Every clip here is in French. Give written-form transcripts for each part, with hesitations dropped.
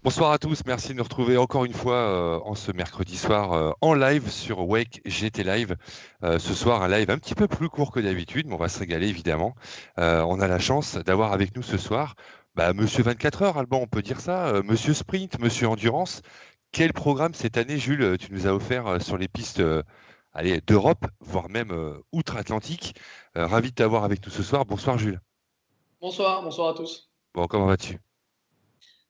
Bonsoir à tous, merci de nous retrouver encore une fois en ce mercredi soir en live sur Wake GT Live. Ce soir, un live un petit peu plus court que d'habitude, mais on va se régaler évidemment. On a la chance d'avoir avec nous ce soir Monsieur 24 heures, Alban, on peut dire ça, Monsieur Sprint, Monsieur Endurance. Quel programme cette année, Jules, tu nous as offert sur les pistes allez, d'Europe, voire même outre-Atlantique. Ravi de t'avoir avec nous ce soir. Bonsoir, Jules. Bonsoir, bonsoir à tous. Bon, comment vas-tu?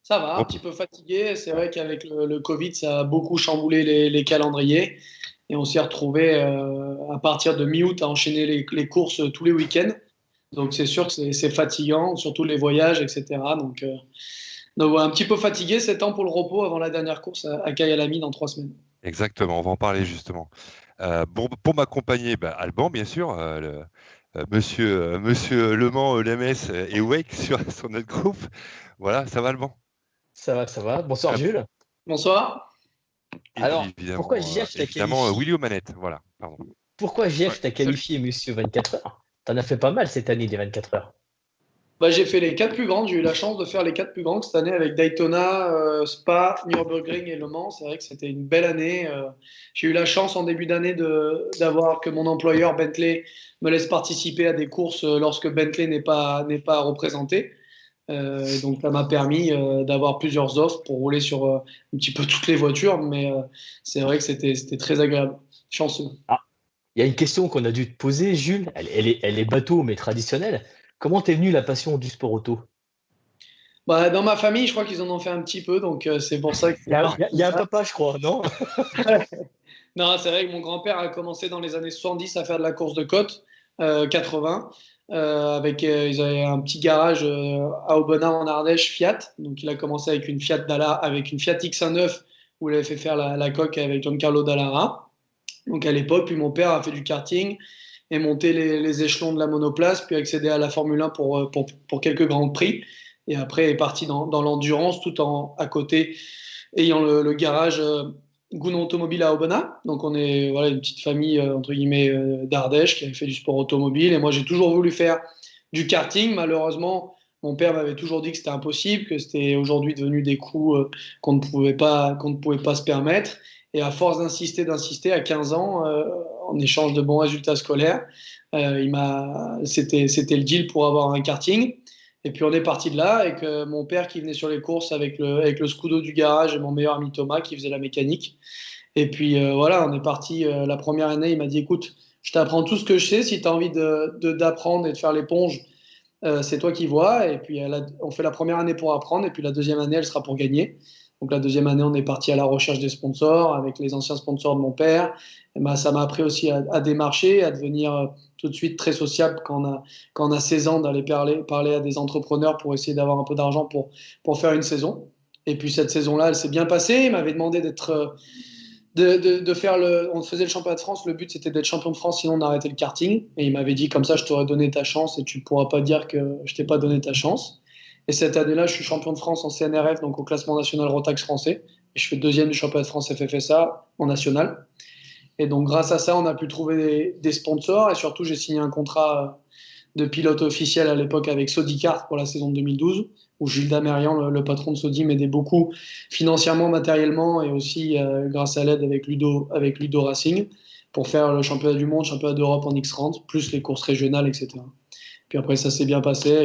Ça va, un Bon, petit peu fatigué. C'est vrai qu'avec le Covid, ça a beaucoup chamboulé les calendriers. Et on s'est retrouvé à partir de mi-août à enchaîner les courses tous les week-ends. Donc c'est sûr que c'est fatigant, surtout les voyages, etc. Donc voilà, un petit peu fatigué. C'est temps pour le repos avant la dernière course à Kyalami dans 3 semaines. exactement, on va en parler justement. Bon, pour m'accompagner, Alban, bien sûr, monsieur Le Mans, LMS et Wake sur notre groupe. Voilà, ça va, Alban. Ça va, ça va. Bonsoir Hop. Jules. Bonsoir. Et puis Alors, pourquoi GF t'a évidemment, qualifié? Willy aux manettes. Voilà, pardon. Pourquoi Ouais. GF t'a qualifié Monsieur 24 heures? T'en as fait pas mal cette année des 24 heures. Bah, j'ai fait les quatre plus grandes. J'ai eu la chance de faire les quatre plus grandes cette année avec Daytona, Spa, Nürburgring et Le Mans. C'est vrai que c'était une belle année. J'ai eu la chance en début d'année d'avoir que mon employeur Bentley me laisse participer à des courses lorsque Bentley n'est pas représenté. Donc ça m'a permis d'avoir plusieurs offres pour rouler sur un petit peu toutes les voitures. Mais c'est vrai que c'était très agréable. Chanceux. Ah, il y a une question qu'on a dû te poser, Jules. Elle est bateau, mais traditionnelle. Comment t'es venu la passion du sport auto? Bah, dans ma famille, je crois qu'ils en ont fait un petit peu. Donc c'est pour ça que Il y c'est a, parti. il y a un papa, je crois, non? Non, c'est vrai que mon grand-père a commencé dans les années 70 à faire de la course de côte, 80, ils avaient un petit garage à Aubenas en Ardèche, Fiat. Donc il a commencé avec une Fiat avec une Fiat X1.9 où il avait fait faire la coque avec Giancarlo Dallara. Donc à l'époque, puis mon père a fait du karting et monté les échelons de la monoplace, puis accédé à la Formule 1 pour quelques grands prix. Et après est parti dans l'endurance tout en à côté ayant le garage Gounon Automobile à Aubenas. Donc on est voilà, une petite famille entre guillemets d'Ardèche qui avait fait du sport automobile. Et moi j'ai toujours voulu faire du karting. Malheureusement, mon père m'avait toujours dit que c'était impossible, que c'était aujourd'hui devenu des coûts qu'on ne pouvait pas se permettre. Et à force d'insister, à 15 ans, en échange de bons résultats scolaires, c'était le deal pour avoir un karting. Et puis on est parti de là avec mon père qui venait sur les courses avec le Scudo du garage et mon meilleur ami Thomas qui faisait la mécanique. Et puis voilà, on est parti la première année. Il m'a dit, écoute, je t'apprends tout ce que je sais. Si tu as envie d'apprendre et de faire l'éponge, c'est toi qui vois. Et puis on fait la première année pour apprendre. Et puis la deuxième année, elle sera pour gagner. Donc la deuxième année, on est parti à la recherche des sponsors avec les anciens sponsors de mon père. Et ben, ça m'a appris aussi à démarcher, à devenir tout de suite très sociable quand on a 16 ans, d'aller parler à des entrepreneurs pour essayer d'avoir un peu d'argent pour faire une saison. Et puis cette saison-là, elle s'est bien passée. Il m'avait demandé de faire on faisait le championnat de France. Le but, c'était d'être champion de France, sinon on arrêtait le karting. Et il m'avait dit, comme ça, je t'aurais donné ta chance et tu ne pourras pas dire que je t'ai pas donné ta chance. Et cette année-là, je suis champion de France en CNRF, donc au classement national Rotax français. Et je fais deuxième du championnat de France FFSA en national. Et donc, grâce à ça, on a pu trouver des sponsors. Et surtout, j'ai signé un contrat de pilote officiel à l'époque avec Sodicart pour la saison de 2012, où Gilles Damérian, le patron de Sodi, m'aidait beaucoup financièrement, matériellement et aussi grâce à l'aide avec Ludo Racing pour faire le championnat du monde, championnat d'Europe en X30, plus les courses régionales, etc. Puis après, ça s'est bien passé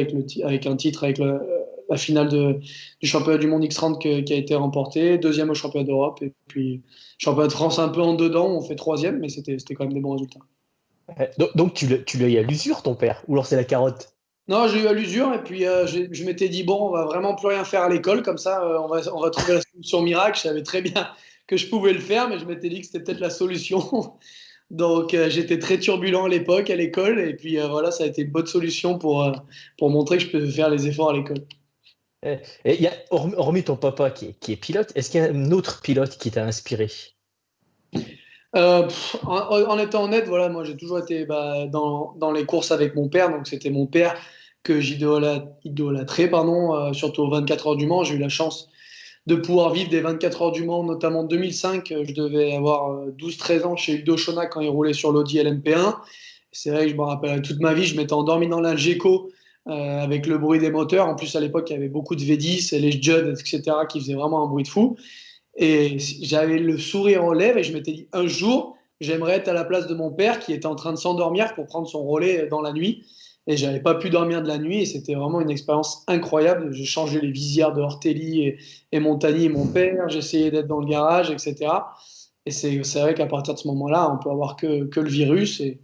avec un titre, avec la finale du championnat du monde X30 qui a été remporté, deuxième au championnat d'Europe, et puis championnat de France un peu en dedans, on fait troisième, mais c'était quand même des bons résultats. Donc tu l'as eu à l'usure, ton père, ou alors c'est la carotte? Non, j'ai eu à l'usure et puis je m'étais dit, bon, on va vraiment plus rien faire à l'école, comme ça on va trouver la solution miracle. Je savais très bien que je pouvais le faire, mais je m'étais dit que c'était peut-être la solution. Donc j'étais très turbulent à l'époque à l'école et puis voilà, ça a été une bonne solution pour montrer que je peux faire les efforts à l'école. Et hormis ton papa qui est pilote, est-ce qu'il y a un autre pilote qui t'a inspiré? En étant honnête, voilà, moi j'ai toujours été dans les courses avec mon père, donc c'était mon père que j'idolâtrais, pardon, surtout aux 24 heures du Mans. J'ai eu la chance de pouvoir vivre des 24 heures du Mans, notamment en 2005. Je devais avoir 12-13 ans chez Udo Schona quand il roulait sur l'Audi LMP1. C'est vrai que je me rappelle toute ma vie, je m'étais endormi dans l'Algeco avec le bruit des moteurs. En plus, à l'époque, il y avait beaucoup de V10 et les Judd, etc., qui faisaient vraiment un bruit de fou. Et j'avais le sourire aux lèvres et je m'étais dit, un jour, j'aimerais être à la place de mon père qui était en train de s'endormir pour prendre son relais dans la nuit. Et j'avais pas pu dormir de la nuit et c'était vraiment une expérience incroyable. J'ai changé les visières de Ortelli et Montagny et mon père. J'essayais d'être dans le garage, etc. Et c'est vrai qu'à partir de ce moment-là, on peut avoir que le virus. Et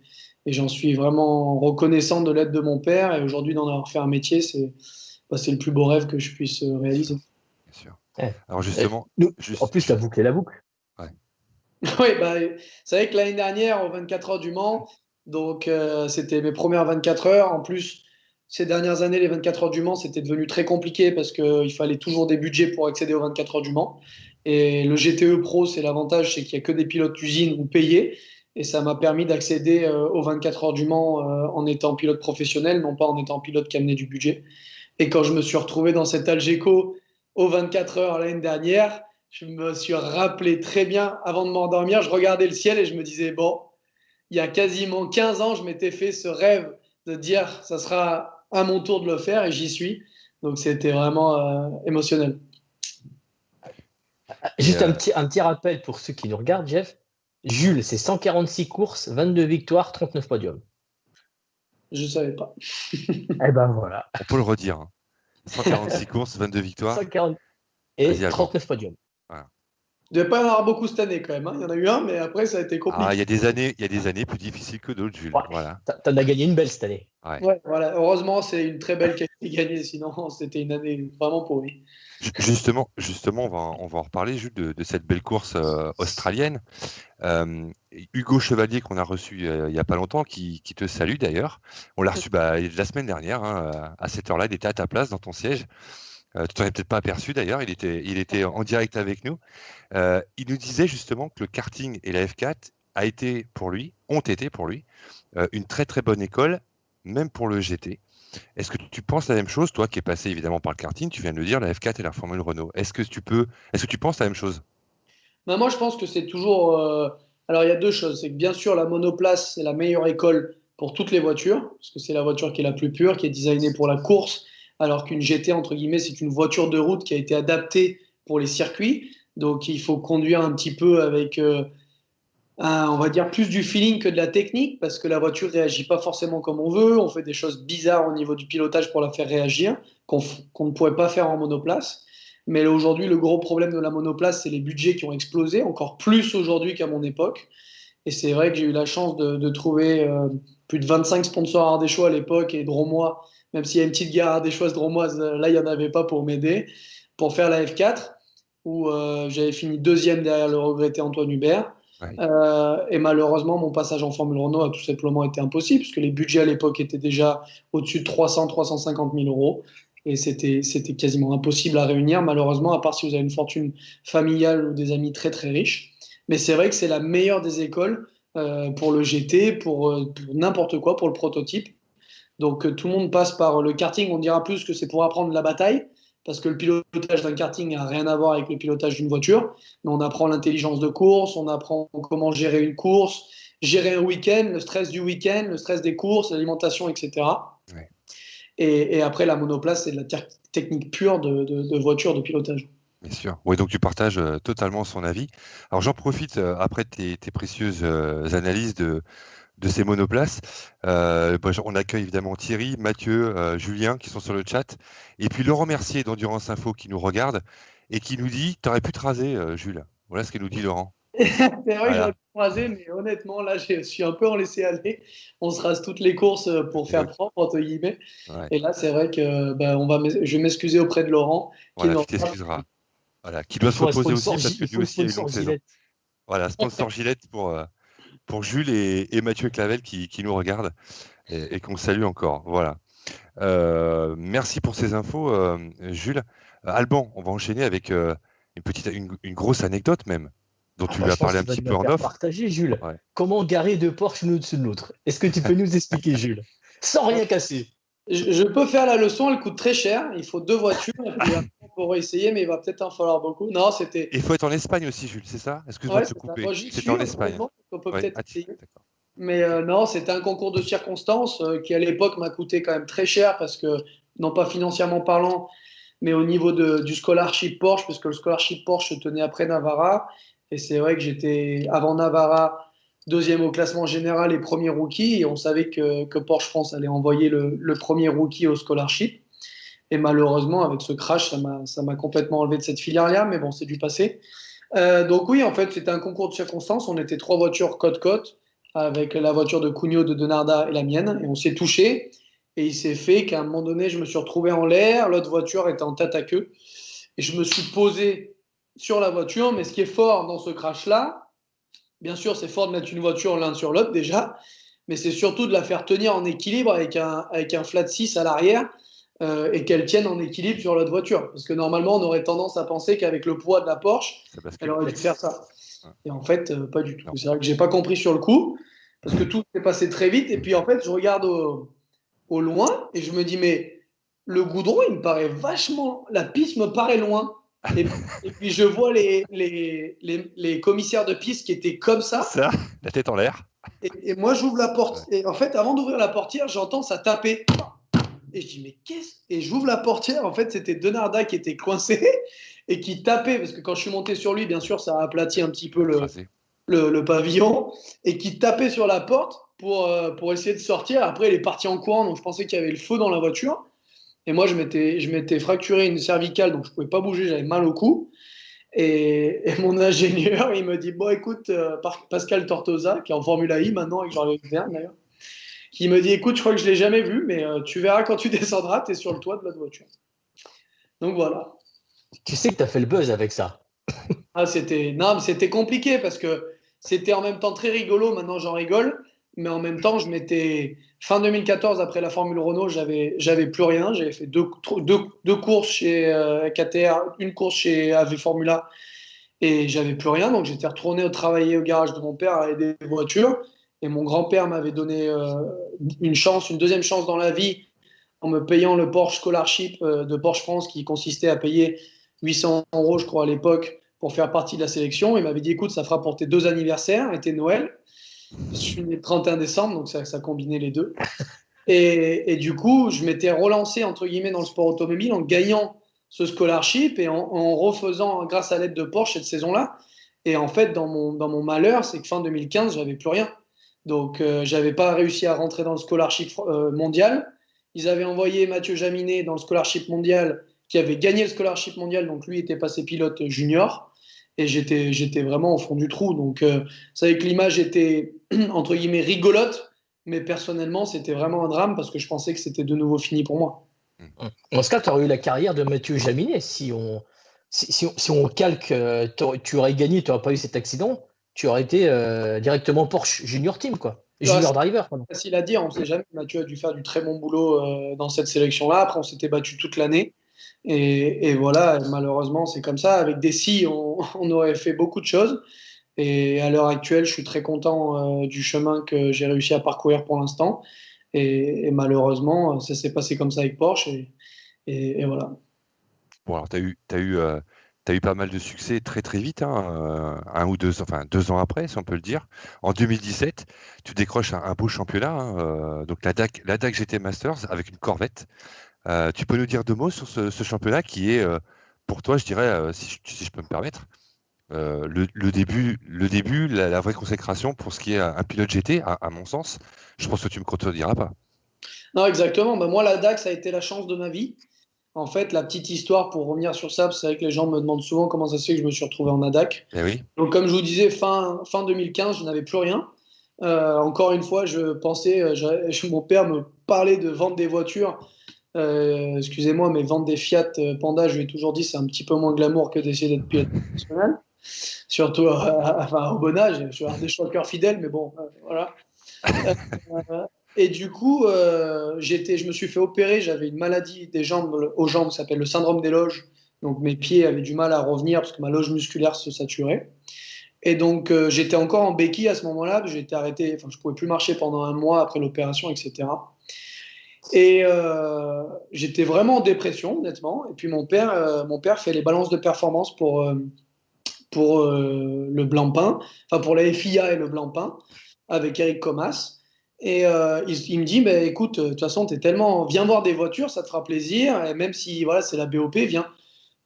j'en suis vraiment reconnaissant de l'aide de mon père. Et aujourd'hui, d'en avoir fait un métier, c'est le plus beau rêve que je puisse réaliser. Bien sûr. Ouais. Alors justement, En plus, tu as bouclé la boucle. Oui, bah, c'est vrai que l'année dernière, aux 24 heures du Mans, donc c'était mes premières 24 heures. En plus, ces dernières années, les 24 heures du Mans, c'était devenu très compliqué parce qu'il fallait toujours des budgets pour accéder aux 24 heures du Mans. Et le GTE Pro, c'est l'avantage, c'est qu'il n'y a que des pilotes d'usine ou payés. Et ça m'a permis d'accéder aux 24 heures du Mans en étant pilote professionnel, non pas en étant pilote qui amenait du budget. Et quand je me suis retrouvé dans cet Algeco aux 24 heures l'année dernière, je me suis rappelé très bien, avant de m'endormir, je regardais le ciel et je me disais, bon, il y a quasiment 15 ans, je m'étais fait ce rêve de dire, ça sera à mon tour de le faire et j'y suis. Donc c'était vraiment émotionnel. Juste un petit rappel pour ceux qui nous regardent, Jeff. Jules, c'est 146 courses, 22 victoires, 39 podiums. Je ne savais pas. Eh ben voilà. On peut le redire. 146 courses, 22 victoires. 140 et 39 podiums. Voilà. Il ne devait pas y en avoir beaucoup cette année quand même. Hein. Il y en a eu un, mais après, ça a été compliqué. Il y a des années plus difficiles que d'autres, Jules. Ouais. Voilà. T'en as gagné une belle cette année. Ouais, voilà. Heureusement, c'est une très belle qualité gagnée. Sinon, c'était une année vraiment pourrie. Justement, on va en reparler, Jules, de cette belle course australienne. Hugo Chevalier, qu'on a reçu il n'y a pas longtemps, qui te salue d'ailleurs. On l'a reçu la semaine dernière, hein, à cette heure-là, il était à ta place dans ton siège. Tu t'en es peut-être pas aperçu d'ailleurs, il était en direct avec nous. Il nous disait justement que le karting et la F4 ont été pour lui une très très bonne école, même pour le GT. Est-ce que tu penses la même chose, toi qui es passé évidemment par le karting, tu viens de le dire, la F4 et la Formule Renault. Est-ce que tu penses la même chose? Moi, je pense que c'est toujours. Alors, il y a deux choses. C'est que bien sûr, la monoplace, c'est la meilleure école pour toutes les voitures, parce que c'est la voiture qui est la plus pure, qui est designée pour la course, alors qu'une GT, entre guillemets, c'est une voiture de route qui a été adaptée pour les circuits. Donc, il faut conduire un petit peu avec, on va dire, plus du feeling que de la technique, parce que la voiture ne réagit pas forcément comme on veut. On fait des choses bizarres au niveau du pilotage pour la faire réagir, qu'on ne pourrait pas faire en monoplace. Mais aujourd'hui, le gros problème de la monoplace, c'est les budgets qui ont explosé, encore plus aujourd'hui qu'à mon époque. Et c'est vrai que j'ai eu la chance de trouver plus de 25 sponsors ardéchois à l'époque et drômois, même s'il y a une petite gare ardéchoise drômoise, là, il n'y en avait pas pour m'aider, pour faire la F4, où j'avais fini deuxième derrière le regretté Antoine Hubert. Ouais. Et malheureusement, mon passage en Formule Renault a tout simplement été impossible, puisque les budgets à l'époque étaient déjà au-dessus de 300-350 000 euros. Et c'était quasiment impossible à réunir, malheureusement, à part si vous avez une fortune familiale ou des amis très très riches. Mais c'est vrai que c'est la meilleure des écoles pour le GT, pour n'importe quoi, pour le prototype. Donc tout le monde passe par le karting. On dira plus que c'est pour apprendre la bataille, parce que le pilotage d'un karting n'a rien à voir avec le pilotage d'une voiture. Mais on apprend l'intelligence de course, on apprend comment gérer une course, gérer un week-end, le stress du week-end, le stress des courses, l'alimentation, etc. Ouais. Et après, la monoplace, c'est de la technique pure de voiture, de pilotage. Bien sûr. Oui, donc tu partages totalement son avis. Alors j'en profite après tes précieuses analyses de ces monoplaces. On accueille évidemment Thierry, Mathieu, Julien qui sont sur le chat. Et puis Laurent Mercier d'Endurance Info qui nous regarde et qui nous dit « T'aurais pu te raser, Jules ». Voilà ce que nous dit Laurent. C'est vrai que j'aurais pu me raser, mais honnêtement, là, je suis un peu en laisser-aller. On se rase toutes les courses pour faire propre, entre guillemets. Ouais. Et là, c'est vrai que je vais m'excuser auprès de Laurent. Voilà, tu t'excuseras. Voilà, qui doit se reposer aussi parce que lui aussi a une longue saison. Voilà, sponsor Gillette pour Jules et Mathieu Clavel qui nous regardent et qu'on salue encore. Voilà. Merci pour ces infos, Jules. Alban, on va enchaîner avec une grosse anecdote même, dont tu lui as parlé un petit peu en off. Partager, Jules. Ouais. Comment garer deux Porsche l'un au-dessus de l'autre? Est-ce que tu peux nous expliquer, Jules? Sans rien casser. Je peux faire la leçon, elle coûte très cher. Il faut deux voitures. On pourra essayer, mais il va peut-être en falloir beaucoup. Non, c'était. Il faut être en Espagne aussi, Jules, c'est ça? Excuse-moi de te couper. C'était en Espagne. On peut peut-être essayer. Mais non, c'était un concours de circonstances qui à l'époque m'a coûté quand même très cher parce que, non pas financièrement parlant, mais au niveau du scholarship Porsche, parce que le scholarship Porsche se tenait après Navarra. Et c'est vrai que j'étais, avant Navarra, deuxième au classement général et premier rookie. Et on savait que Porsche France allait envoyer le premier rookie au scholarship. Et malheureusement, avec ce crash, ça m'a complètement enlevé de cette filière-là. Mais bon, c'est du passé. Donc oui, en fait, c'était un concours de circonstances. On était 3 voitures côte-côte, avec la voiture de Cugnot, de Denarda et la mienne. Et on s'est touché. Et il s'est fait qu'à un moment donné, je me suis retrouvé en l'air. L'autre voiture était en tête à queue. Et je me suis posé sur la voiture. Mais ce qui est fort dans ce crash-là, bien sûr, c'est fort de mettre une voiture l'un sur l'autre déjà. Mais c'est surtout de la faire tenir en équilibre avec un flat 6 à l'arrière. Et qu'elle tienne en équilibre sur l'autre voiture. Parce que normalement, on aurait tendance à penser qu'avec le poids de la Porsche, elle aurait dû faire ça. Et en fait, pas du tout. Non. C'est vrai que j'ai pas compris sur le coup, parce que tout s'est passé très vite. Et puis en fait, je regarde au loin et je me dis, mais le goudron, il me paraît vachement. La piste me paraît loin. Et puis je vois les commissaires de piste qui étaient comme ça. Ça, la tête en l'air. Et moi, j'ouvre la porte. Et en fait, avant d'ouvrir la portière, j'entends ça taper. Et je dis, mais qu'est-ce? Et j'ouvre la portière. En fait, c'était Denarda qui était coincé et qui tapait. Parce que quand je suis monté sur lui, bien sûr, ça a aplati un petit peu le pavillon. Et qui tapait sur la porte pour essayer de sortir. Après, il est parti en courant. Donc, je pensais qu'il y avait le feu dans la voiture. Et moi, je m'étais fracturé une cervicale. Donc, je ne pouvais pas bouger. J'avais mal au cou. Et mon ingénieur, il me dit, bon, écoute, Pascal Tortosa, qui est en Formule I maintenant, avec Jean-Luc Verne d'ailleurs, qui me dit, écoute, je crois que je ne l'ai jamais vu, mais tu verras quand tu descendras, tu es sur le toit de l'autre voiture. Donc voilà. Tu sais que tu as fait le buzz avec ça. Ah, c'était compliqué parce que c'était en même temps très rigolo, maintenant j'en rigole, mais en même temps, fin 2014, après la Formule Renault, j'avais plus rien. J'avais fait deux courses chez KTR, une course chez AV Formula, et j'avais plus rien. Donc j'étais retourné travailler au garage de mon père à aider les voitures. Et mon grand-père m'avait donné une deuxième chance dans la vie en me payant le Porsche Scholarship de Porsche France qui consistait à payer 800 euros, je crois, à l'époque pour faire partie de la sélection. Il m'avait dit, écoute, ça fera pour tes 2 anniversaires et tes Noël. Je suis né le 31 décembre, donc ça combinait les deux. Et du coup, je m'étais relancé, entre guillemets, dans le sport automobile en gagnant ce scholarship et en refaisant, grâce à l'aide de Porsche, cette saison-là. Et en fait, dans mon malheur, c'est que fin 2015, j'avais plus rien. Donc, j'avais pas réussi à rentrer dans le scholarship mondial. Ils avaient envoyé Mathieu Jaminet dans le scholarship mondial, qui avait gagné le scholarship mondial, donc lui était passé pilote junior. Et j'étais vraiment au fond du trou. Donc, c'est vrai que l'image était, entre guillemets, rigolote, mais personnellement, c'était vraiment un drame parce que je pensais que c'était de nouveau fini pour moi. Dans ce cas, tu aurais eu la carrière de Mathieu Jaminet. Si on calque, tu aurais gagné, tu n'aurais pas eu cet accident, tu aurais été directement Porsche Junior Team, quoi. Junior Driver, pardon. C'est facile à dire, on ne sait jamais. Mathieu a dû faire du très bon boulot dans cette sélection-là. Après, on s'était battu toute l'année. Et voilà, malheureusement, c'est comme ça. Avec des si, on aurait fait beaucoup de choses. Et à l'heure actuelle, je suis très content du chemin que j'ai réussi à parcourir pour l'instant. Et malheureusement, ça s'est passé comme ça avec Porsche. Et voilà. Bon, alors, t'as eu pas mal de succès très très vite, hein, 2 ans après, si on peut le dire. En 2017, tu décroches un beau championnat, hein, donc la DAC GT Masters avec une Corvette. Tu peux nous dire 2 mots sur ce championnat qui est, pour toi, je dirais, si je peux me permettre, le début, la vraie consécration pour ce qui est un pilote GT, à mon sens. Je pense que tu me contrediras pas. Non, exactement. Ben, moi, la DAC, ça a été la chance de ma vie. En fait, la petite histoire, pour revenir sur ça, c'est vrai que les gens me demandent souvent comment ça se fait que je me suis retrouvé en ADAC. Eh oui. Donc, comme je vous disais, fin 2015, je n'avais plus rien. Encore une fois, je pensais, mon père me parlait de vendre des voitures. Excusez-moi, mais vendre des Fiat Panda, je lui ai toujours dit, c'est un petit peu moins glamour que d'essayer d'être pilote professionnel. Surtout au bon âge. Je suis un des choqueurs fidèles, mais bon, voilà. Et du coup, je me suis fait opérer. J'avais une maladie aux jambes, ça s'appelle le syndrome des loges. Donc mes pieds avaient du mal à revenir parce que ma loge musculaire se saturait. Et donc j'étais encore en béquille à ce moment-là. J'ai été arrêté. Enfin, je pouvais plus marcher pendant un mois après l'opération, etc. Et j'étais vraiment en dépression, honnêtement. Et puis mon père fait les balances de performance pour le Blancpain, enfin pour la FIA et le Blancpain. avec Eric Comas. Et il me dit, bah, écoute, de toute façon, viens voir des voitures, ça te fera plaisir. Et même si voilà, c'est la BOP, viens.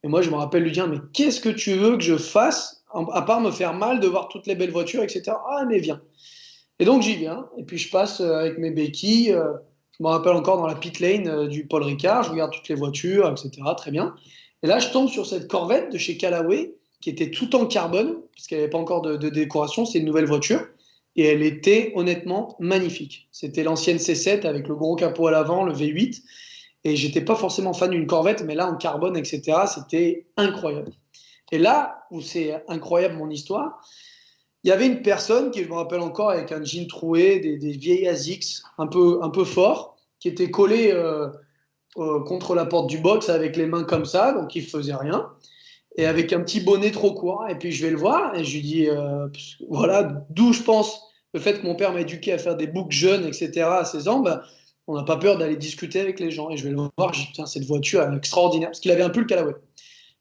Et moi, je me rappelle lui dire, mais qu'est-ce que tu veux que je fasse, à part me faire mal de voir toutes les belles voitures, etc. Ah, mais viens. Et donc, j'y viens. Et puis, je passe avec mes béquilles. Je me rappelle encore dans la pit lane du Paul Ricard. Je regarde toutes les voitures, etc. Très bien. Et là, je tombe sur cette Corvette de chez Callaway qui était tout en carbone, parce qu'elle n'avait pas encore de décoration. C'est une nouvelle voiture. Et elle était honnêtement magnifique. C'était l'ancienne C7 avec le gros capot à l'avant, le V8. Et j'étais pas forcément fan d'une Corvette, mais là, en carbone, etc., c'était incroyable. Et là où c'est incroyable mon histoire, il y avait une personne qui, je me rappelle encore, avec un jean troué, des vieilles ASICS un peu forts, qui était collé contre la porte du box avec les mains comme ça, donc il faisait rien, et avec un petit bonnet trop court. Et puis je vais le voir et je lui dis, voilà, d'où je pense le fait que mon père m'a éduqué à faire des boucs jeunes, etc., à 16 ans, bah, on n'a pas peur d'aller discuter avec les gens. Et je vais le voir, je dis, putain, cette voiture est extraordinaire, parce qu'il avait un pull Callaway.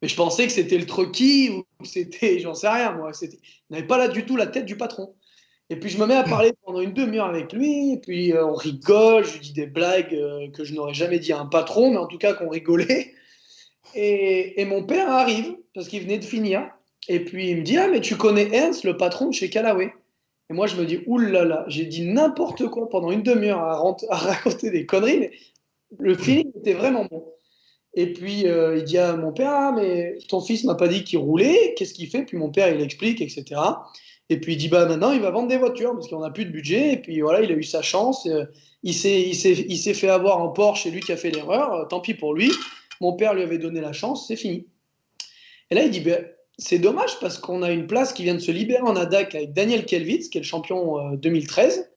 Mais je pensais que c'était le trucky ou que c'était, j'en sais rien, moi. Il n'avait pas là du tout la tête du patron. Et puis je me mets à parler pendant une demi-heure avec lui, et puis on rigole, je lui dis des blagues que je n'aurais jamais dit à un patron, mais en tout cas qu'on rigolait. Et mon père arrive, parce qu'il venait de finir, et puis il me dit, ah mais tu connais Ernst, le patron de chez Callaway. Et moi je me dis, oulala, j'ai dit n'importe quoi pendant une demi-heure à raconter des conneries, mais le feeling était vraiment bon. Et puis il dit à mon père, ah mais ton fils m'a pas dit qu'il roulait, qu'est-ce qu'il fait? Puis mon père il explique, etc. Et puis il dit, bah maintenant il va vendre des voitures parce qu'on n'a plus de budget. Et puis voilà, il a eu sa chance. Il s'est fait avoir en Porsche, c'est lui qui a fait l'erreur. Tant pis pour lui. Mon père lui avait donné la chance, c'est fini. Et là il dit, bah, c'est dommage parce qu'on a une place qui vient de se libérer en ADAC avec Daniel Kelwitz, qui est le champion 2013.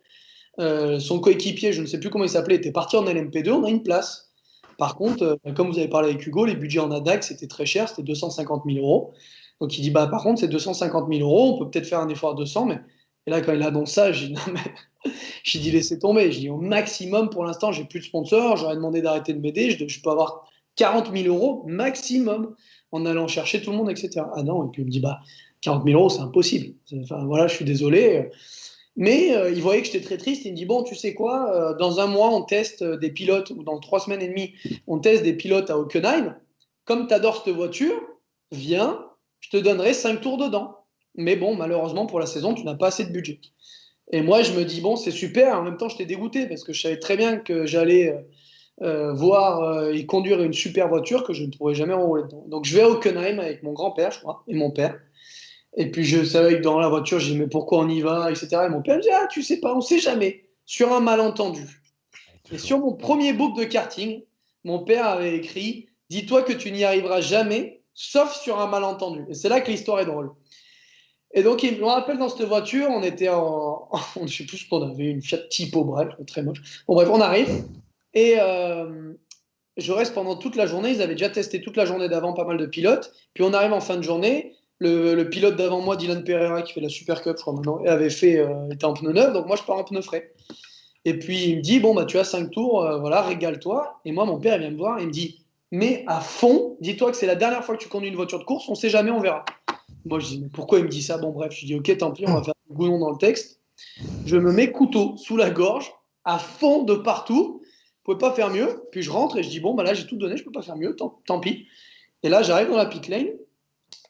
Son coéquipier, je ne sais plus comment il s'appelait, était parti en LMP2. On a une place. Par contre, comme vous avez parlé avec Hugo, les budgets en ADAC c'était très cher, c'était 250 000 euros. Donc il dit, bah, par contre, c'est 250 000 euros, on peut peut-être faire un effort à 200, mais. Et là, quand il annonce ça, j'ai dit, non, mais. J'ai dit, laissez tomber. J'ai dit, au maximum, pour l'instant, j'ai plus de sponsors, j'aurais demandé d'arrêter de m'aider, je peux avoir 40 000 euros maximum en allant chercher tout le monde, etc. Ah non, et puis il me dit, bah, 40 000 euros, c'est impossible. Enfin, voilà, je suis désolé. Mais il voyait que j'étais très triste. Il me dit, bon, tu sais quoi, dans un mois, on teste des pilotes, ou dans 3 semaines et demie, on teste des pilotes à Hockenheim. Comme tu adores cette voiture, viens, je te donnerai 5 tours dedans. Mais bon, malheureusement, pour la saison, tu n'as pas assez de budget. Et moi, je me dis, bon, c'est super. En même temps, j'étais dégoûté parce que je savais très bien que j'allais voir et conduire une super voiture que je ne pourrais jamais rouler dedans. Donc, je vais à Hockenheim avec mon grand-père, je crois, et mon père. Et puis, je savais que dans la voiture, j'ai dit, mais pourquoi on y va, etc. Et mon père me dit, ah, tu sais pas, on sait jamais. Sur un malentendu. Et sur mon premier book de karting, mon père avait écrit, dis-toi que tu n'y arriveras jamais, sauf sur un malentendu. Et c'est là que l'histoire est drôle. Et donc, il me rappelle dans cette voiture, on était je ne sais plus ce qu'on avait, une Fiat Tipo, bref, très moche. Bon, bref, on arrive. Et je reste pendant toute la journée. Ils avaient déjà testé toute la journée d'avant pas mal de pilotes. Puis on arrive en fin de journée. Le pilote d'avant moi, Dylan Pereira, qui fait la Super Cup, je crois maintenant, était en pneu neuf. Donc moi, je pars en pneu frais. Et puis il me dit, bon, bah, tu as 5 tours, voilà, régale-toi. Et moi, mon père, il vient me voir et il me dit, mais à fond, dis-toi que c'est la dernière fois que tu conduis une voiture de course, on ne sait jamais, on verra. Moi, je dis, mais pourquoi il me dit ça? Bon, bref, je dis, ok, tant pis, on va faire un gounon dans le texte. Je me mets couteau sous la gorge, à fond de partout. Je ne pouvais pas faire mieux. Puis je rentre et je dis, bon, bah là, j'ai tout donné, je ne peux pas faire mieux, tant pis. Et là, j'arrive dans la pit lane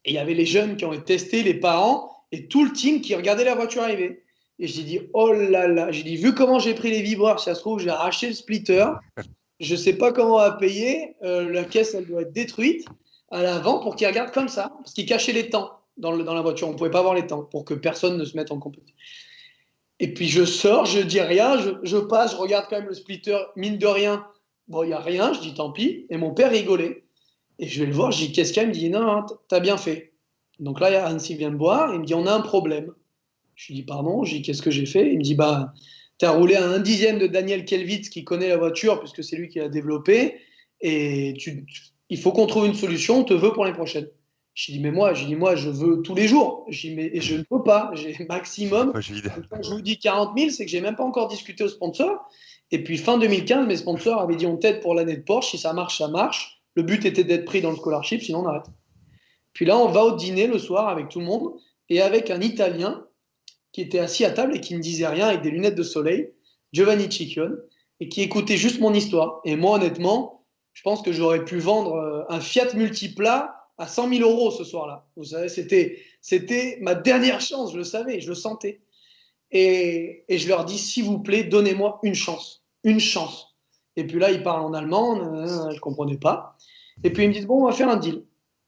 et il y avait les jeunes qui ont été testés, les parents et tout le team qui regardait la voiture arriver. Et j'ai dit, oh là là, j'ai dit, vu comment j'ai pris les vibreurs, si ça se trouve, j'ai arraché le splitter. Je ne sais pas comment on va payer. La caisse, elle doit être détruite à l'avant pour qu'ils regardent comme ça, parce qu'ils cachaient les temps dans la voiture. On ne pouvait pas voir les temps pour que personne ne se mette en compétition. Et puis je sors, je dis rien, je passe, je regarde quand même le splitter, mine de rien. Bon, il n'y a rien, je dis tant pis. Et mon père rigolait. Et je vais le voir, je dis qu'est-ce qu'il y a? Il me dit non, t'as bien fait. Donc là, il y a Annecy qui vient me boire, il me dit on a un problème. Je lui dis pardon, je dis qu'est-ce que j'ai fait? Il me dit bah, t'as roulé à 1/10 de Daniel Kelwitz qui connaît la voiture, puisque c'est lui qui l'a développée. Et il faut qu'on trouve une solution, on te veut pour l'année prochaine. Je dis, mais moi, je veux tous les jours. Je dis, mais et je ne peux pas. J'ai maximum. Quand je vous dis 40 000, c'est que j'ai même pas encore discuté aux sponsors. Et puis, fin 2015, mes sponsors avaient dit, on t'aide pour l'année de Porsche. Si ça marche, ça marche. Le but était d'être pris dans le scholarship, sinon on arrête. Puis là, on va au dîner le soir avec tout le monde et avec un Italien qui était assis à table et qui ne disait rien avec des lunettes de soleil, Giovanni Cicchione, et qui écoutait juste mon histoire. Et moi, honnêtement, je pense que j'aurais pu vendre un Fiat Multipla à 100 000 euros ce soir-là. Vous savez, c'était ma dernière chance, je le savais, je le sentais. Et je leur dis, s'il vous plaît, donnez-moi une chance. Une chance. Et puis là, ils parlent en allemand, je ne comprenais pas. Et puis ils me disent, bon, on va faire un deal.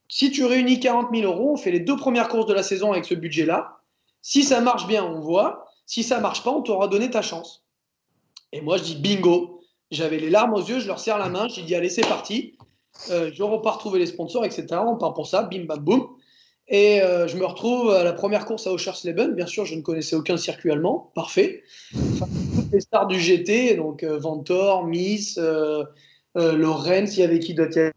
Si tu réunis 40 000 euros, on fait les 2 premières courses de la saison avec ce budget-là. Si ça marche bien, on voit. Si ça marche pas, on t'aura donné ta chance. Et moi, je dis bingo. J'avais les larmes aux yeux, je leur serre la main, j'ai dit allez, c'est parti. Je repars trouver les sponsors, etc. On part pour ça, bim, bam, boum. Et je me retrouve à la première course à Oschersleben. Bien sûr, je ne connaissais aucun circuit allemand. Parfait. Enfin, toutes les stars du GT, donc Vanthoor, Mies, Lorenz, il y avait qui d'autre?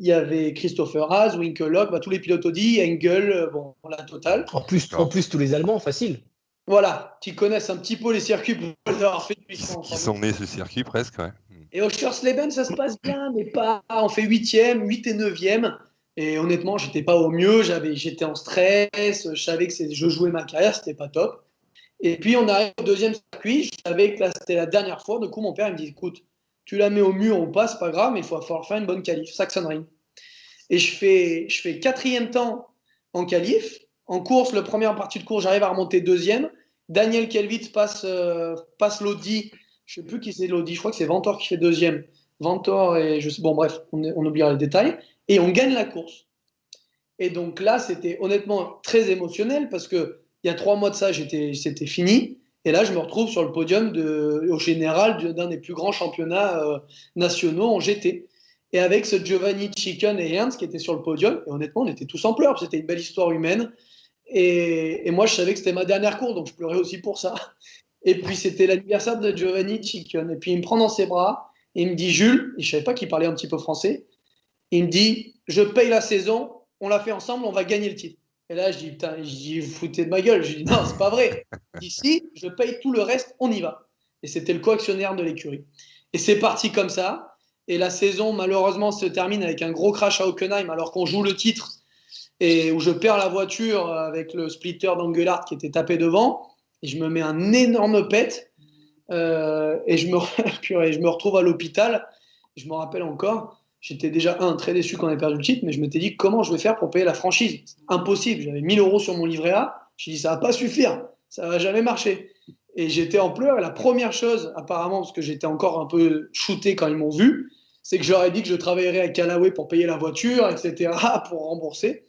Il y avait Christopher Haas, Winkelhock, tous les pilotes Audi, Engel, bon, la totale. En plus, tous les Allemands, facile. Voilà, qui connaissent un petit peu les circuits pour les avoir fait depuis qui sont nés ce circuit presque, ouais. Et Oschersleben, ça se passe bien, mais pas. On fait 8e, 8 et 9e. Et honnêtement, j'étais pas au mieux, j'étais en stress, je savais que je jouais ma carrière, c'était pas top. Et puis on arrive au deuxième circuit, je savais que là c'était la dernière fois. Du coup, mon père il me dit écoute, tu la mets au mur, on passe, pas grave, mais il va falloir faire une bonne qualif, Sachsenring. Et je fais 4e temps en qualif. En course, la première partie de course, j'arrive à remonter 2e. Daniel Kelvitz passe l'Audi. Je ne sais plus qui c'est l'Audi, je crois que c'est Vanthoor qui fait 2e. Vanthoor et je sais, bon bref, on oubliera les détails. Et on gagne la course. Et donc là, c'était honnêtement très émotionnel parce qu'il y a 3 mois de ça, c'était fini. Et là, je me retrouve sur le podium au général d'un des plus grands championnats nationaux en GT. Et avec ce Giovanni Cicchione et Ernst qui étaient sur le podium, et honnêtement, on était tous en pleurs. C'était une belle histoire humaine. Et moi, je savais que c'était ma dernière course, donc je pleurais aussi pour ça. Et puis, c'était l'anniversaire de Giovanni Cicchione. Et puis, il me prend dans ses bras et il me dit Jules, et je ne savais pas qu'il parlait un petit peu français. Il me dit, je paye la saison, on l'a fait ensemble, on va gagner le titre. Et là, je dis, putain, vous foutez de ma gueule. Je dis, non, c'est pas vrai. Ici, je paye tout le reste, on y va. Et c'était le co-actionnaire de l'écurie. Et c'est parti comme ça. Et la saison, malheureusement, se termine avec un gros crash à Hockenheim, alors qu'on joue le titre, et où je perds la voiture avec le splitter d'Engelhardt qui était tapé devant. Et je me mets un énorme pet. Et je me retrouve à l'hôpital. Je me rappelle encore. J'étais déjà, très déçu qu'on ait perdu le titre, mais je m'étais dit comment je vais faire pour payer la franchise. C'est impossible. J'avais 1000 euros sur mon livret A. Je me dit ça va pas suffire. Ça va jamais marcher. Et j'étais en pleurs. Et la première chose, apparemment, parce que j'étais encore un peu shooté quand ils m'ont vu, c'est que je leur ai dit que je travaillerais à Callaway pour payer la voiture, etc., pour rembourser.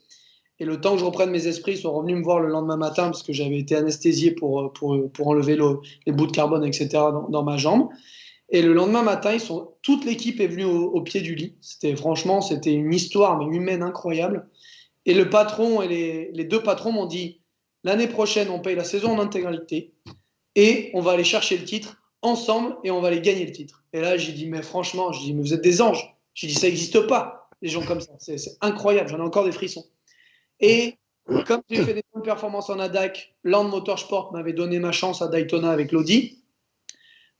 Et le temps que je reprenne mes esprits, ils sont revenus me voir le lendemain matin parce que j'avais été anesthésié pour enlever les bouts de carbone, etc., dans ma jambe. Et le lendemain matin, toute l'équipe est venue au pied du lit. Franchement, c'était une histoire mais humaine incroyable. Et le patron et les 2 patrons m'ont dit l'année prochaine, on paye la saison en intégralité et on va aller chercher le titre ensemble et on va aller gagner le titre. Et là, j'ai dit mais franchement, mais vous êtes des anges. J'ai dit ça n'existe pas, les gens comme ça. C'est incroyable, j'en ai encore des frissons. Et comme j'ai fait des bonnes performances en ADAC, Land Motorsport m'avait donné ma chance à Daytona avec l'Audi.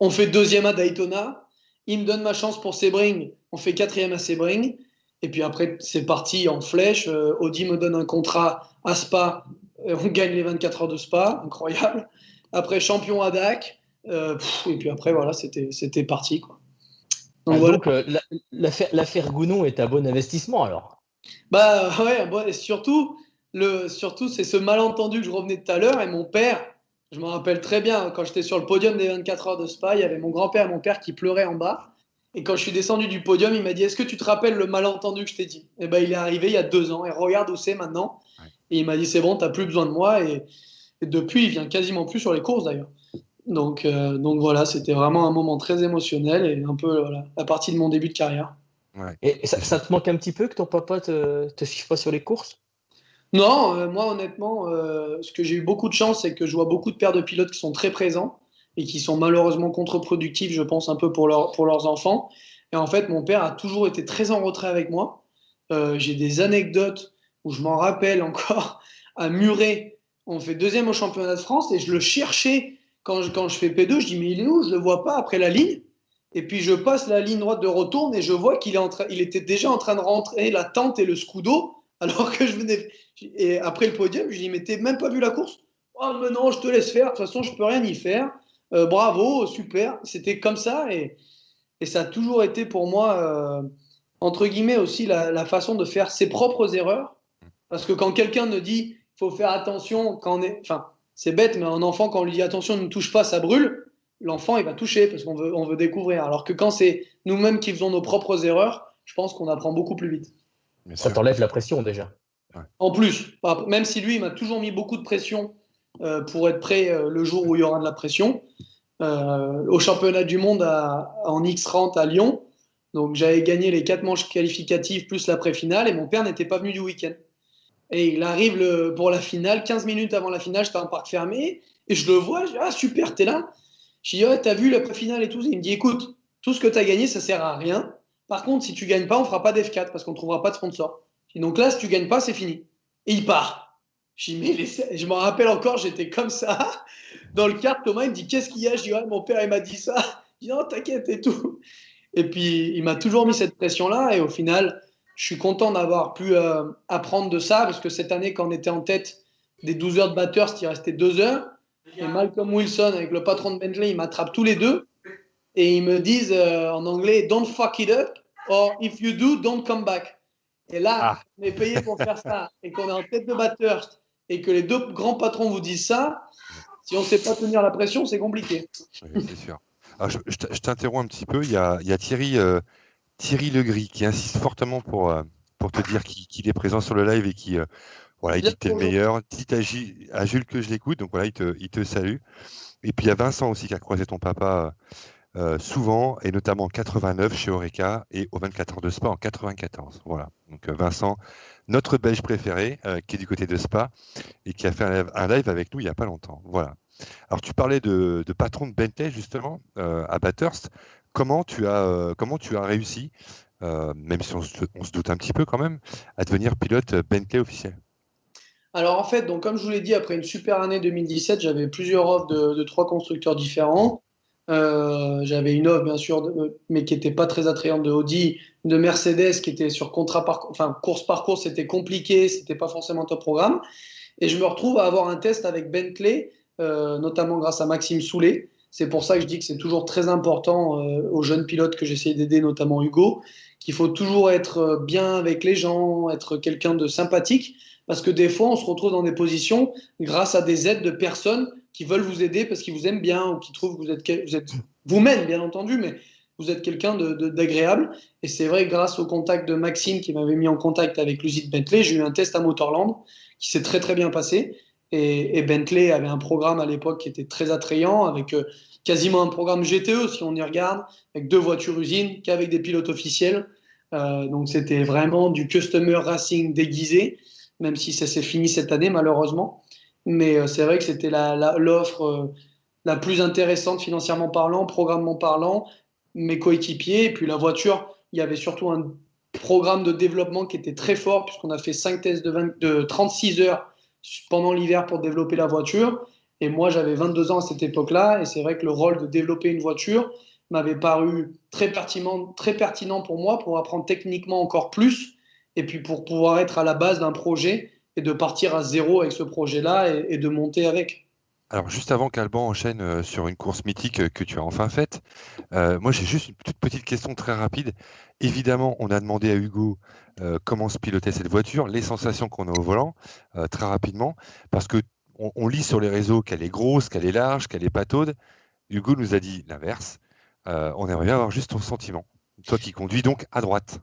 On fait 2e à Daytona. Il me donne ma chance pour Sebring. On fait 4e à Sebring. Et puis après, c'est parti en flèche. Audi me donne un contrat à Spa. On gagne les 24 heures de Spa. Incroyable. Après, champion à DAC. Et puis après, voilà, c'était parti, quoi. Donc, voilà. L'affaire Gounon est un bon investissement, alors. Ouais, bon, et surtout, c'est ce malentendu que je revenais tout à l'heure. Et mon père, je me rappelle très bien, quand j'étais sur le podium des 24 heures de Spa, il y avait mon grand-père et mon père qui pleuraient en bas. Et quand je suis descendu du podium, il m'a dit « Est-ce que tu te rappelles le malentendu que je t'ai dit ?» Et il est arrivé il y a 2 ans. Et regarde où c'est maintenant. Ouais. Et il m'a dit « C'est bon, tu n'as plus besoin de moi. » Et depuis, il vient quasiment plus sur les courses d'ailleurs. Donc voilà, c'était vraiment un moment très émotionnel et un peu la partie de mon début de carrière. Ouais. Et ça te manque un petit peu que ton papa te suive pas sur les courses ? Non, moi honnêtement, ce que j'ai eu beaucoup de chance, c'est que je vois beaucoup de pères de pilotes qui sont très présents et qui sont malheureusement contre-productifs, je pense, un peu pour leurs enfants. Et en fait, mon père a toujours été très en retrait avec moi. J'ai des anecdotes où je m'en rappelle encore. À Muret, on fait 2e au championnat de France et je le cherchais quand je fais P2. Je dis, mais il est où ? Je ne le vois pas après la ligne. Et puis je passe la ligne droite de retour et je vois qu'il était déjà en train de rentrer la tente et le scudo. Alors que je venais. Et après le podium, je lui dis, mais t'as même pas vu la course ? Oh, mais non, je te laisse faire. De toute façon, je peux rien y faire. Bravo, super. C'était comme ça et ça a toujours été pour moi, entre guillemets, aussi la façon de faire ses propres erreurs. Parce que quand quelqu'un nous dit, il faut faire attention, enfin, c'est bête, mais un enfant, quand on lui dit attention, ne touche pas, ça brûle, l'enfant, il va toucher parce qu'on veut découvrir. Alors que quand c'est nous-mêmes qui faisons nos propres erreurs, je pense qu'on apprend beaucoup plus vite. Bien Ça sûr. t'enlève la pression déjà. En plus, même si lui, il m'a toujours mis beaucoup de pression pour être prêt le jour où il y aura de la pression. Au championnat du monde en X-Rent à Lyon, donc j'avais gagné les 4 manches qualificatives plus l'après-finale et mon père n'était pas venu du week-end. Et il arrive pour la finale, 15 minutes avant la finale, j'étais en parc fermé et je le vois, je dis, ah super, t'es là. Je dis, ouais, t'as vu l'après-finale et tout. Il me dit, écoute, tout ce que t'as gagné, ça sert à rien. Par contre, si tu gagnes pas, on fera pas d'F4 parce qu'on trouvera pas de sponsor. Donc là, si tu gagnes pas, c'est fini. Et il part. Je dis, mais je m'en rappelle encore, j'étais comme ça. Dans le kart, Thomas, il me dit, qu'est-ce qu'il y a? Je dis, ouais, mon père, il m'a dit ça. Je dis, non, t'inquiète et tout. Et puis, il m'a toujours mis cette pression-là. Et au final, je suis content d'avoir pu apprendre de ça parce que cette année, quand on était en tête des 12 heures de Bathurst, il restait 2 heures. Et Malcolm Wilson, avec le patron de Bentley, il m'attrape tous les deux. Et ils me disent en anglais, don't fuck it up, or if you do, don't come back. Et là, on est payé pour faire ça, et qu'on est en tête de Bathurst, et que les deux grands patrons vous disent ça, si on ne sait pas tenir la pression, c'est compliqué. Oui, c'est sûr. Alors, je t'interromps un petit peu. Il y a Thierry Legris qui insiste fortement pour te dire qu'il est présent sur le live et qui voilà, il dit que tu es le meilleur. Dites à Jules que je l'écoute, donc voilà, il te salue. Et puis il y a Vincent aussi qui a croisé ton papa souvent, et notamment en 89 chez Oreca et au 24 heures de Spa en 94. Voilà. Donc Vincent, notre Belge préféré, qui est du côté de Spa et qui a fait un live avec nous il n'y a pas longtemps. Voilà. Alors tu parlais de patron de Bentley justement à Bathurst. Comment tu as réussi, même si on se doute un petit peu quand même, à devenir pilote Bentley officiel? Alors en fait, donc, comme je vous l'ai dit, après une super année 2017, j'avais plusieurs offres de 3 constructeurs différents. J'avais une offre, bien sûr, mais qui n'était pas très attrayante de Audi, de Mercedes, qui était sur course par course, c'était compliqué, c'était pas forcément top programme. Et je me retrouve à avoir un test avec Bentley, notamment grâce à Maxime Soulet. C'est pour ça que je dis que c'est toujours très important aux jeunes pilotes que j'essaie d'aider, notamment Hugo, qu'il faut toujours être bien avec les gens, être quelqu'un de sympathique, parce que des fois, on se retrouve dans des positions grâce à des aides de personnes qui veulent vous aider parce qu'ils vous aiment bien ou qui trouvent que vous êtes vous-même, bien entendu, mais vous êtes quelqu'un d'agréable. Et c'est vrai, grâce au contact de Maxime qui m'avait mis en contact avec l'usine Bentley, j'ai eu un test à Motorland qui s'est très très bien passé. Et Bentley avait un programme à l'époque qui était très attrayant, avec quasiment un programme GTE, si on y regarde, avec 2 voitures usines, qu'avec des pilotes officiels. Donc c'était vraiment du customer racing déguisé, même si ça s'est fini cette année malheureusement. Mais c'est vrai que c'était l'offre la plus intéressante financièrement parlant, programmement parlant, mes coéquipiers, et puis la voiture, il y avait surtout un programme de développement qui était très fort, puisqu'on a fait 5 tests de 36 heures pendant l'hiver pour développer la voiture. Et moi, j'avais 22 ans à cette époque-là, et c'est vrai que le rôle de développer une voiture m'avait paru très pertinent pour moi, pour apprendre techniquement encore plus, et puis pour pouvoir être à la base d'un projet et de partir à zéro avec ce projet-là et de monter avec. Alors, juste avant qu'Alban enchaîne sur une course mythique que tu as enfin faite, moi j'ai juste une toute petite question très rapide. Évidemment, on a demandé à Hugo comment se pilotait cette voiture, les sensations qu'on a au volant, très rapidement, parce que on lit sur les réseaux qu'elle est grosse, qu'elle est large, qu'elle est pataude. Hugo nous a dit l'inverse. On aimerait bien avoir juste ton sentiment. Toi qui conduis donc à droite.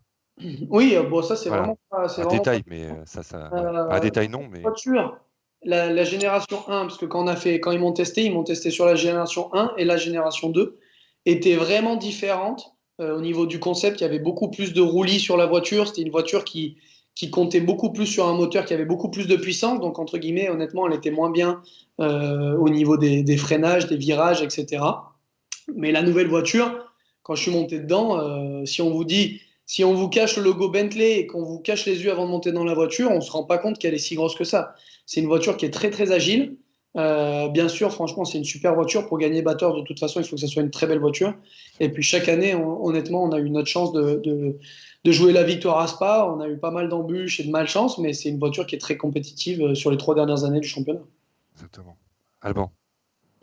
Oui, bon, ça c'est Voilà. c'est Un vraiment détail, mais ouais. Un détail non, mais voiture. La génération 1, parce que quand ils m'ont testé sur la génération 1 et la génération 2, étaient vraiment différentes au niveau du concept. Il y avait beaucoup plus de roulis sur la voiture. C'était une voiture qui comptait beaucoup plus sur un moteur qui avait beaucoup plus de puissance. Donc, entre guillemets, honnêtement, elle était moins bien au niveau des freinages, des virages, etc. Mais la nouvelle voiture, quand je suis monté dedans, si on vous cache le logo Bentley et qu'on vous cache les yeux avant de monter dans la voiture, on ne se rend pas compte qu'elle est si grosse que ça. C'est une voiture qui est très très agile. Bien sûr, franchement, c'est une super voiture. Pour gagner batteur, de toute façon, il faut que ce soit une très belle voiture. Et puis chaque année, honnêtement, on a eu notre chance de jouer la victoire à Spa. On a eu pas mal d'embûches et de malchance, mais c'est une voiture qui est très compétitive sur les 3 dernières années du championnat. Exactement. Alban.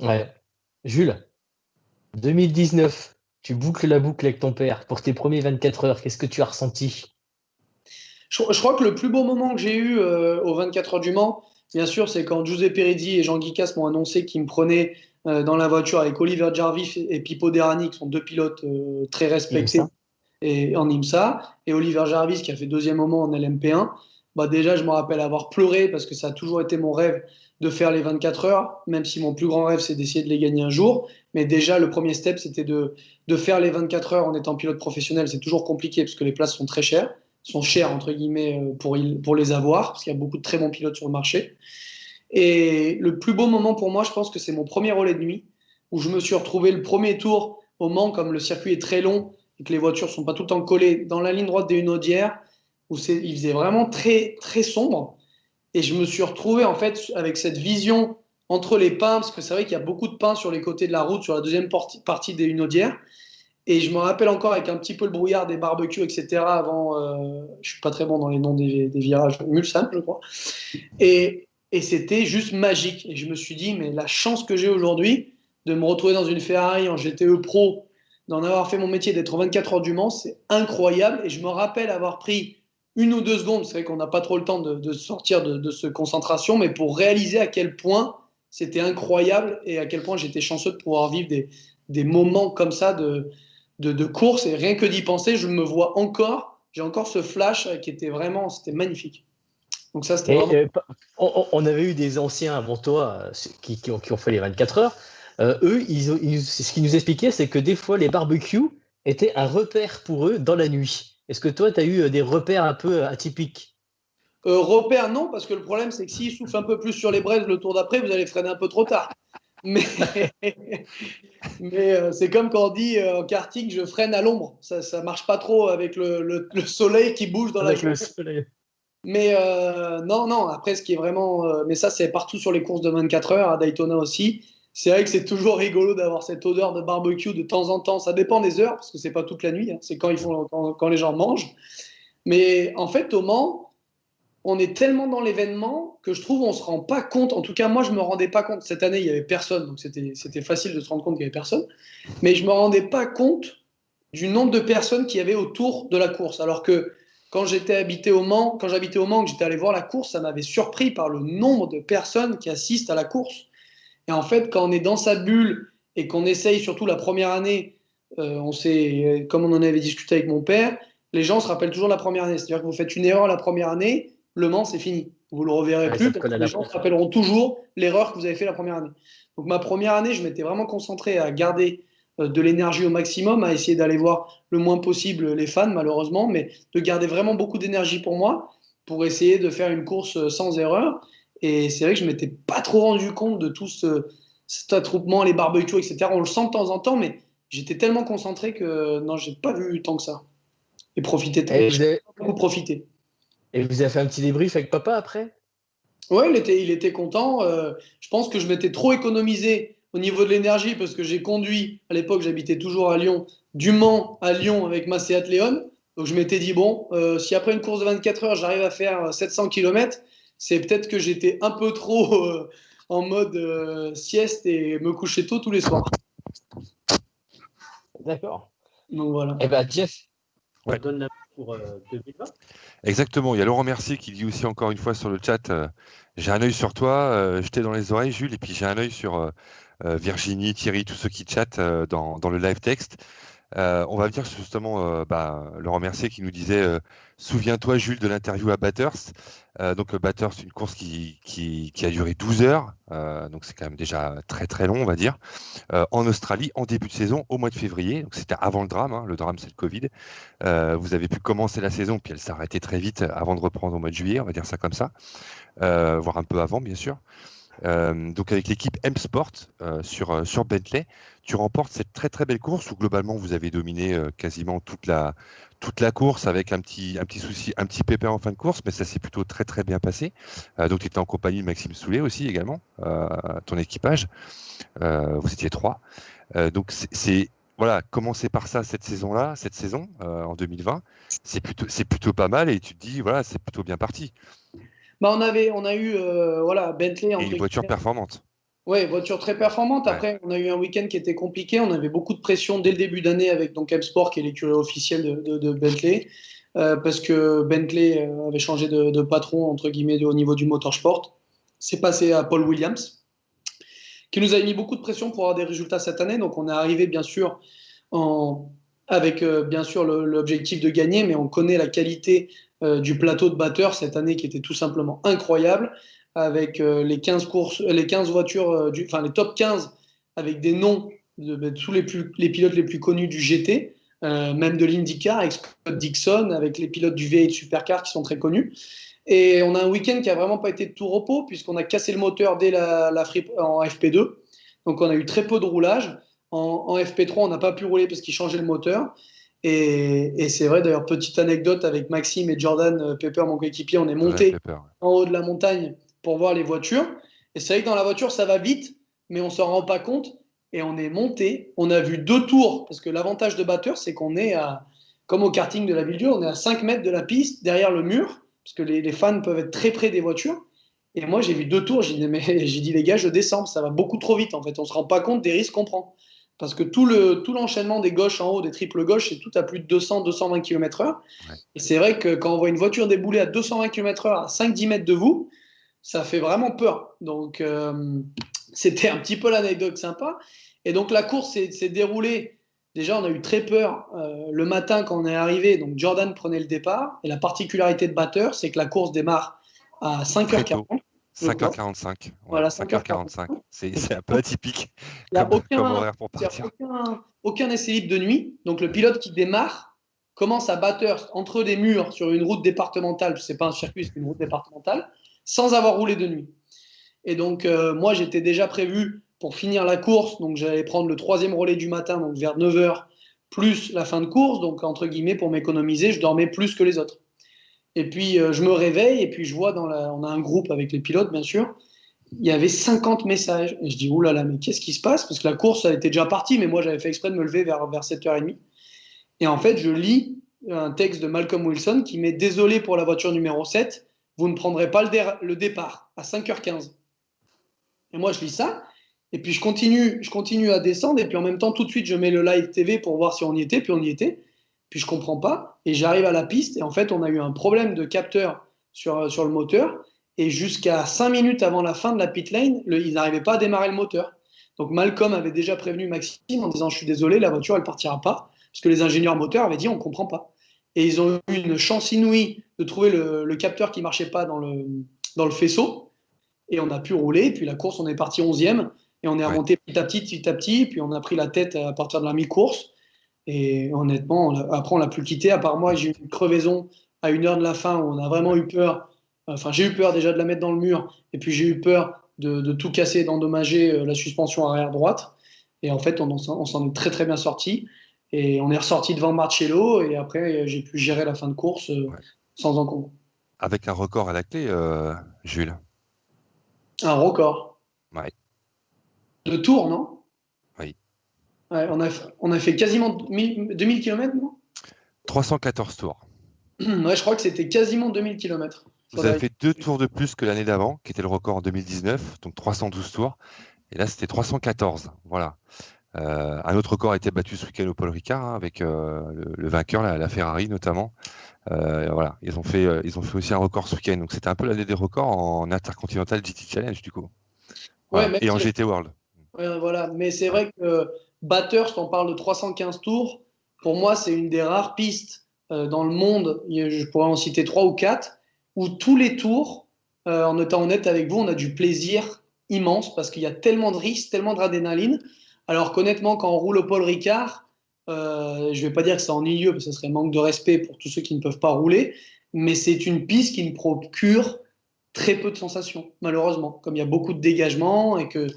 Ouais. Jules, 2019, tu boucles la boucle avec ton père pour tes premiers 24 heures. Qu'est-ce que tu as ressenti? Je crois que le plus beau moment que j'ai eu aux 24 heures du Mans, bien sûr, c'est quand Giuseppe Rezzi et Jean Guicas m'ont annoncé qu'ils me prenaient dans la voiture avec Oliver Jarvis et Pipo Derani, qui sont deux pilotes très respectés IMSA. et, en IMSA, et Oliver Jarvis qui a fait deuxième moment en LMP1. Bah déjà, je me rappelle avoir pleuré parce que ça a toujours été mon rêve de faire les 24 heures, même si mon plus grand rêve, c'est d'essayer de les gagner un jour. Mais déjà, le premier step, c'était de faire les 24 heures en étant pilote professionnel. C'est toujours compliqué parce que les places sont très chères, sont chères entre guillemets pour les avoir, parce qu'il y a beaucoup de très bons pilotes sur le marché. Et le plus beau moment pour moi, je pense que c'est mon premier relais de nuit, où je me suis retrouvé le premier tour au Mans, comme le circuit est très long et que les voitures sont pas tout le temps collées dans la ligne droite des Hunaudières, où il faisait vraiment très, très sombre. Et je me suis retrouvé en fait avec cette vision entre les pins, parce que c'est vrai qu'il y a beaucoup de pins sur les côtés de la route, sur la deuxième partie des Hunaudières. Et je me rappelle encore avec un petit peu le brouillard des barbecues, etc. Avant, je suis pas très bon dans les noms des virages, Mulsanne, je crois. Et c'était juste magique. Et je me suis dit, mais la chance que j'ai aujourd'hui de me retrouver dans une Ferrari en GTE Pro, d'en avoir fait mon métier, d'être 24 heures du Mans, c'est incroyable. Et je me rappelle avoir pris 1 ou 2 secondes, c'est vrai qu'on n'a pas trop le temps de sortir de ce concentration, mais pour réaliser à quel point c'était incroyable et à quel point j'étais chanceux de pouvoir vivre des moments comme ça de course. Et rien que d'y penser, je me vois encore, j'ai encore ce flash qui était vraiment, c'était magnifique. Donc ça, c'était vraiment... On avait eu des anciens avant toi qui ont fait les 24 heures. Eux, ce qu'ils nous expliquaient, c'est que des fois, les barbecues étaient un repère pour eux dans la nuit. Est-ce que toi, tu as eu des repères un peu atypiques? Repère, non, parce que le problème, c'est que s'il souffle un peu plus sur les braises le tour d'après, vous allez freiner un peu trop tard. Mais, mais c'est comme quand on dit en karting, je freine à l'ombre. Ça ne marche pas trop avec le soleil qui bouge dans la Avec le journée. soleil. Mais non, non, après, ce qui est vraiment. Mais ça, c'est partout sur les courses de 24 heures, à Daytona aussi. C'est vrai que c'est toujours rigolo d'avoir cette odeur de barbecue de temps en temps. Ça dépend des heures, parce que c'est pas toute la nuit. Hein. C'est quand les gens mangent. Mais en fait, au Mans, on est tellement dans l'événement que je trouve on se rend pas compte. En tout cas, moi, je me rendais pas compte. Cette année, il y avait personne, donc c'était facile de se rendre compte qu'il y avait personne. Mais je me rendais pas compte du nombre de personnes qu'il y avait autour de la course. Alors que quand j'habitais au Mans, que j'étais allé voir la course, ça m'avait surpris par le nombre de personnes qui assistent à la course. Et en fait, quand on est dans sa bulle et qu'on essaye, surtout la première année, comme on en avait discuté avec mon père, les gens se rappellent toujours la première année. C'est-à-dire que vous faites une erreur la première année, Le Mans, c'est fini. Vous ne le reverrez Ouais, plus ça te parce colle que à les la gens peau. se rappelleront toujours l'erreur que vous avez fait la première année. Donc ma première année, je m'étais vraiment concentré à garder de l'énergie au maximum, à essayer d'aller voir le moins possible les fans, malheureusement, mais de garder vraiment beaucoup d'énergie pour moi, pour essayer de faire une course sans erreur. Et c'est vrai que je ne m'étais pas trop rendu compte de tout cet attroupement, les barbecues, etc. On le sent de temps en temps, mais j'étais tellement concentré que non, j'ai pas vu tant que ça. Et profiter, Et j'ai vous avez, beaucoup profité. et vous avez fait un petit débrief avec papa après? Ouais, il était content. Je pense que je m'étais trop économisé au niveau de l'énergie parce que j'ai conduit, à l'époque j'habitais toujours à Lyon, du Mans à Lyon avec ma Seat Leon. Donc je m'étais dit, bon, si après une course de 24 heures j'arrive à faire 700 km, c'est peut-être que j'étais un peu trop en mode sieste et me coucher tôt tous les soirs. D'accord. Donc voilà. Eh ben, Jeff, on Ouais. te donne la main pour 2020. Exactement. Il y a Laurent Mercier qui dit aussi encore une fois sur le chat, j'ai un œil sur toi, jetez dans les oreilles, Jules, et puis j'ai un œil sur Virginie, Thierry, tous ceux qui chattent dans le live texte. On va dire justement Laurent Mercier qui nous disait souviens-toi Jules de l'interview à Bathurst. Donc Bathurst, une course qui a duré 12 heures, donc c'est quand même déjà très très long on va dire, en Australie en début de saison au mois de février, donc c'était avant le drame, hein. Le drame c'est le Covid. Vous avez pu commencer la saison puis elle s'est arrêtée très vite avant de reprendre au mois de juillet, on va dire ça comme ça, voire un peu avant bien sûr. Donc avec l'équipe M-Sport sur Bentley, tu remportes cette très très belle course où globalement vous avez dominé quasiment toute la course avec un petit souci, un petit pépin en fin de course, mais ça s'est plutôt très très bien passé. Donc tu étais en compagnie de Maxime Soulet aussi également, ton équipage. Vous étiez 3. Donc voilà, commencer par ça cette saison en 2020, c'est plutôt pas mal et tu te dis voilà, c'est plutôt bien parti. Bah, on a eu voilà, Bentley. Et une voiture performante. Oui, voiture très performante. Ouais. Après, on a eu un week-end qui était compliqué. On avait beaucoup de pression dès le début d'année avec donc M-Sport, qui est l'écurie officielle de Bentley, parce que Bentley avait changé de patron, entre guillemets, au niveau du motorsport. C'est passé à Paul Williams, qui nous a mis beaucoup de pression pour avoir des résultats cette année. Donc, on est arrivé, bien sûr, avec bien sûr l'objectif de gagner, mais on connaît la qualité du plateau de batteurs cette année qui était tout simplement incroyable, avec les 15 courses, les 15 voitures, enfin les top 15 avec des noms de tous les pilotes les plus connus du GT, même de l'IndyCar, avec Scott Dixon, avec les pilotes du V8 Supercar qui sont très connus. Et on a un week-end qui a vraiment pas été de tout repos, puisqu'on a cassé le moteur dès en FP2. Donc on a eu très peu de roulage. En FP3, on n'a pas pu rouler parce qu'il changeait le moteur. Et c'est vrai, d'ailleurs, petite anecdote avec Maxime et Jordan Pepper, mon coéquipier, on est monté en haut de la montagne pour voir les voitures. Et c'est vrai que dans la voiture, ça va vite, mais on ne s'en rend pas compte. Et on est monté, on a vu 2 tours, parce que l'avantage de batteur, c'est qu'on est comme au karting de la Ville-Dieu, on est à 5 mètres de la piste, derrière le mur, parce que les fans peuvent être très près des voitures. Et moi, j'ai vu 2 tours, j'ai dit, les gars, je descends, ça va beaucoup trop vite, en fait. On ne se rend pas compte des risques qu'on prend. Parce que tout l'enchaînement des gauches en haut, des triples gauches, c'est tout à plus de 200-220 km/h. Ouais. Et c'est vrai que quand on voit une voiture débouler à 220 km/h à 5-10 mètres de vous, ça fait vraiment peur. Donc, c'était un petit peu l'anecdote sympa. Et donc, la course s'est déroulée. Déjà, on a eu très peur le matin quand on est arrivé. Donc, Jordan prenait le départ. Et la particularité de batteur, c'est que la course démarre à 5h40. 5h45. Voilà, 5h45. C'est un peu atypique comme horaire pour partir. Aucun essai libre de nuit. Donc le pilote qui démarre commence à batteur entre des murs sur une route départementale. Ce n'est pas un circuit, c'est une route départementale, sans avoir roulé de nuit. Et donc moi, j'étais déjà prévu pour finir la course. Donc j'allais prendre le 3e relais du matin, donc vers 9h, plus la fin de course. Donc entre guillemets, pour m'économiser, je dormais plus que les autres. Et puis, je me réveille et puis je vois on a un groupe avec les pilotes, bien sûr. Il y avait 50 messages. Et je dis, oulala, mais qu'est-ce qui se passe? Parce que la course, elle était déjà partie, mais moi, j'avais fait exprès de me lever vers 7h30. Et en fait, je lis un texte de Malcolm Wilson qui met « Désolé pour la voiture numéro 7, vous ne prendrez pas le départ à 5h15. » Et moi, je lis ça. Et puis, je continue à descendre. Et puis, en même temps, tout de suite, je mets le live TV pour voir si on y était. Puis, on y était. Puis je comprends pas, et j'arrive à la piste, et en fait, on a eu un problème de capteur sur le moteur, et jusqu'à 5 minutes avant la fin de la pit lane, ils n'arrivaient pas à démarrer le moteur. Donc Malcolm avait déjà prévenu Maxime en disant « Je suis désolé, la voiture, elle partira pas », parce que les ingénieurs moteurs avaient dit « On comprend pas ». Et ils ont eu une chance inouïe de trouver le capteur qui marchait pas dans le faisceau, et on a pu rouler, puis la course, on est parti 11e, et on est remonté petit à petit, puis on a pris la tête à partir de la mi-course. Et honnêtement, après, on l'a plus quitté. À part moi, j'ai eu une crevaison à 1h de la fin où on a vraiment eu peur. Enfin, j'ai eu peur déjà de la mettre dans le mur. Et puis, j'ai eu peur de tout casser, d'endommager la suspension arrière droite. Et en fait, on s'en est très, très bien sorti. Et on est ressorti devant Marcello. Et après, j'ai pu gérer la fin de course sans encombre. Avec un record à la clé, Jules. Un record. Ouais. De tour, non? Oui. Ouais, on a fait quasiment 2000 km, non? 314 tours. Ouais, je crois que c'était quasiment 2000 km. Vous avez fait 2 tours de plus que l'année d'avant, qui était le record en 2019, donc 312 tours. Et là, c'était 314. Voilà. Un autre record a été battu ce week-end au Paul Ricard, avec le vainqueur, la Ferrari notamment. Voilà. Ils ont fait aussi un record ce week-end. Donc, c'était un peu l'année des records en Intercontinental GT Challenge, du coup. Voilà. Ouais, et en GT World. Ouais, voilà. Mais c'est vrai que Bathurst, on parle de 315 tours. Pour moi, c'est une des rares pistes dans le monde, je pourrais en citer 3 ou 4, où tous les tours, en étant honnête avec vous, on a du plaisir immense parce qu'il y a tellement de risques, tellement d'adrénaline. Alors qu'honnêtement, quand on roule au Paul Ricard, je ne vais pas dire que c'est ennuyeux, parce que ce serait manque de respect pour tous ceux qui ne peuvent pas rouler, mais c'est une piste qui ne procure très peu de sensations, malheureusement. Comme il y a beaucoup de dégagement et qu'il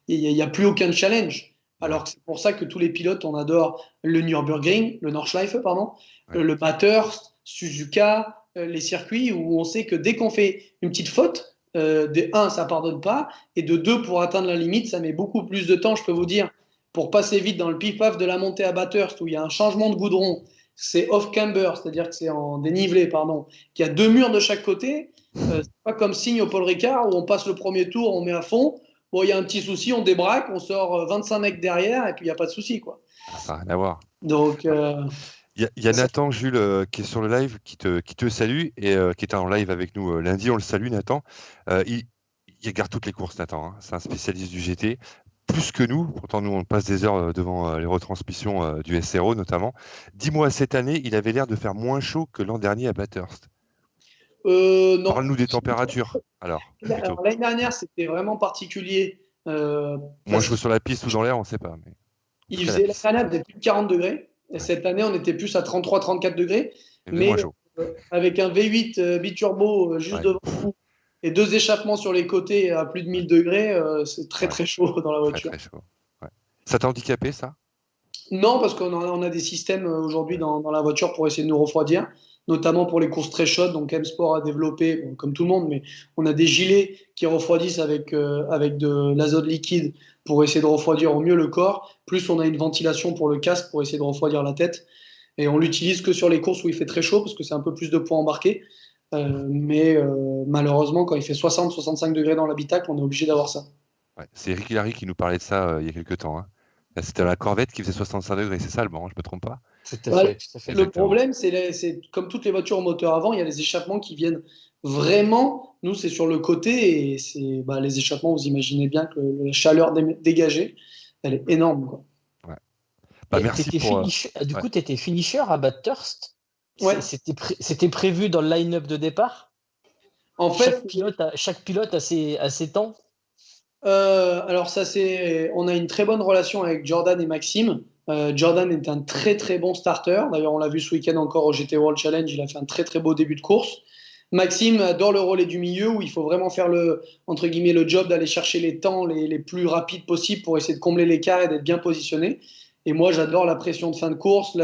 n'y a plus aucun challenge. Alors que c'est pour ça que tous les pilotes, on adore le Nürburgring, le Nordschleife, pardon, le Bathurst, Suzuka, les circuits où on sait que dès qu'on fait une petite faute, de 1, ça pardonne pas, et de 2, pour atteindre la limite, ça met beaucoup plus de temps, je peux vous dire, pour passer vite dans le pif-paf de la montée à Bathurst, où il y a un changement de goudron, c'est off-camber, c'est-à-dire que c'est en dénivelé, pardon, qu'il y a 2 murs de chaque côté. C'est pas comme Signe au Paul Ricard où on passe le premier tour, on met à fond. Bon, il y a un petit souci, on débraque, on sort 25 mecs derrière et puis il n'y a pas de souci, quoi. Ah, ça n'a rien à voir. Donc, Il y a Nathan, Jules, qui est sur le live, qui te salue et qui était en live avec nous lundi. On le salue, Nathan. Il regarde toutes les courses, Nathan, hein. C'est un spécialiste du GT. Plus que nous, pourtant nous on passe des heures devant les retransmissions du SRO notamment. Dis-moi, cette année, il avait l'air de faire moins chaud que l'an dernier à Bathurst. non. Parle-nous des températures, alors, plutôt. Alors, l'année dernière, c'était vraiment particulier. Moins Parce chaud sur la piste ou dans l'air, on ne sait pas. Mais... qu'il faisait, l'année dernière, il faisait plus de 40 degrés. Et cette année, on était plus à 33-34 degrés. Mais moins chaud. Avec un V8 biturbo juste devant vous et 2 échappements sur les côtés à plus de 1000 degrés, c'est très très chaud dans la voiture. Très chaud. Ouais. Ça t'a handicapé, ça? Non, parce qu'on a des systèmes aujourd'hui dans la voiture pour essayer de nous refroidir, notamment pour les courses très chaudes. Donc M-Sport a développé, bon, comme tout le monde, mais on a des gilets qui refroidissent avec de l'azote liquide pour essayer de refroidir au mieux le corps. Plus on a une ventilation pour le casque pour essayer de refroidir la tête. Et on l'utilise que sur les courses où il fait très chaud parce que c'est un peu plus de poids embarqué. Mais malheureusement, quand il fait 60-65 degrés dans l'habitacle, on est obligé d'avoir ça. Ouais, c'est Eric Larry qui nous parlait de ça il y a quelques temps. Hein. C'était la Corvette qui faisait 65 degrés, c'est ça le banc, je ne me trompe pas? Tout à fait. Le problème, c'est comme toutes les voitures au moteur avant, il y a les échappements qui viennent vraiment. Nous, c'est sur le côté et c'est les échappements, vous imaginez bien que la chaleur dégagée, elle est énorme, quoi. Ouais. Merci pour... Du coup, tu étais finisher à Bathurst. Ouais. C'était prévu dans le line-up de départ. En fait, chaque pilote a ses temps. Alors on a une très bonne relation avec Jordan et Maxime. Jordan est un très très bon starter. D'ailleurs, on l'a vu ce week-end encore au GT World Challenge. Il a fait un très très beau début de course. Maxime adore le relais du milieu où il faut vraiment faire entre guillemets, le job d'aller chercher les temps les plus rapides possibles pour essayer de combler l'écart et d'être bien positionné. Et moi, j'adore la pression de fin de course,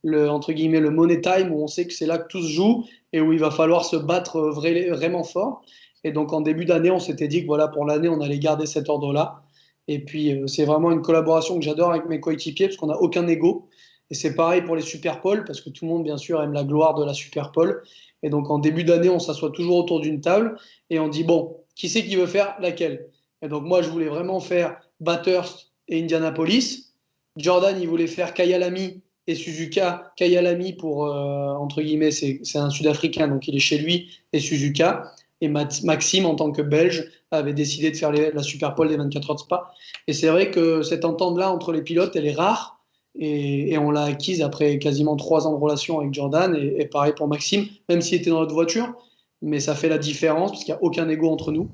entre guillemets, le money time où on sait que c'est là que tout se joue et où il va falloir se battre vraiment fort. Et donc, en début d'année, on s'était dit que voilà, pour l'année, on allait garder cet ordre-là. Et puis, c'est vraiment une collaboration que j'adore avec mes coéquipiers parce qu'on n'a aucun ego. Et c'est pareil pour les Superpoles parce que tout le monde, bien sûr, aime la gloire de la Superpole. Et donc, en début d'année, on s'assoit toujours autour d'une table et on dit, bon, qui c'est qui veut faire laquelle? Et donc, moi, je voulais vraiment faire Bathurst et Indianapolis. Jordan, il voulait faire Kyalami et Suzuka. Kyalami, pour, entre guillemets, c'est un Sud-Africain, donc il est chez lui, et Suzuka. Et Maxime, en tant que Belge, avait décidé de faire la Superpole des 24 heures de Spa. Et c'est vrai que cette entente-là entre les pilotes, elle est rare. Et on l'a acquise après quasiment 3 ans de relation avec Jordan. Et pareil pour Maxime, même s'il était dans notre voiture. Mais ça fait la différence parce qu'il n'y a aucun ego entre nous.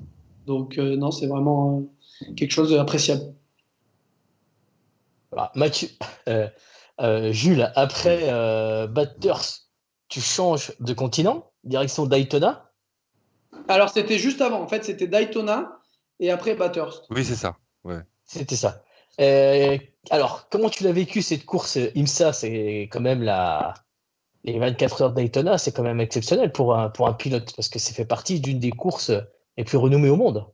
Donc non, c'est vraiment quelque chose d'appréciable. Alors, Mathieu, Jules, après Bathurst, tu changes de continent, direction Daytona. Alors, c'était juste avant. En fait, c'était Daytona et après Bathurst. Oui, c'est ça. Ouais. C'était ça. Alors, comment tu l'as vécu cette course IMSA? C'est quand même les 24 heures de Daytona, c'est quand même exceptionnel pour un pilote parce que ça fait partie d'une des courses les plus renommées au monde.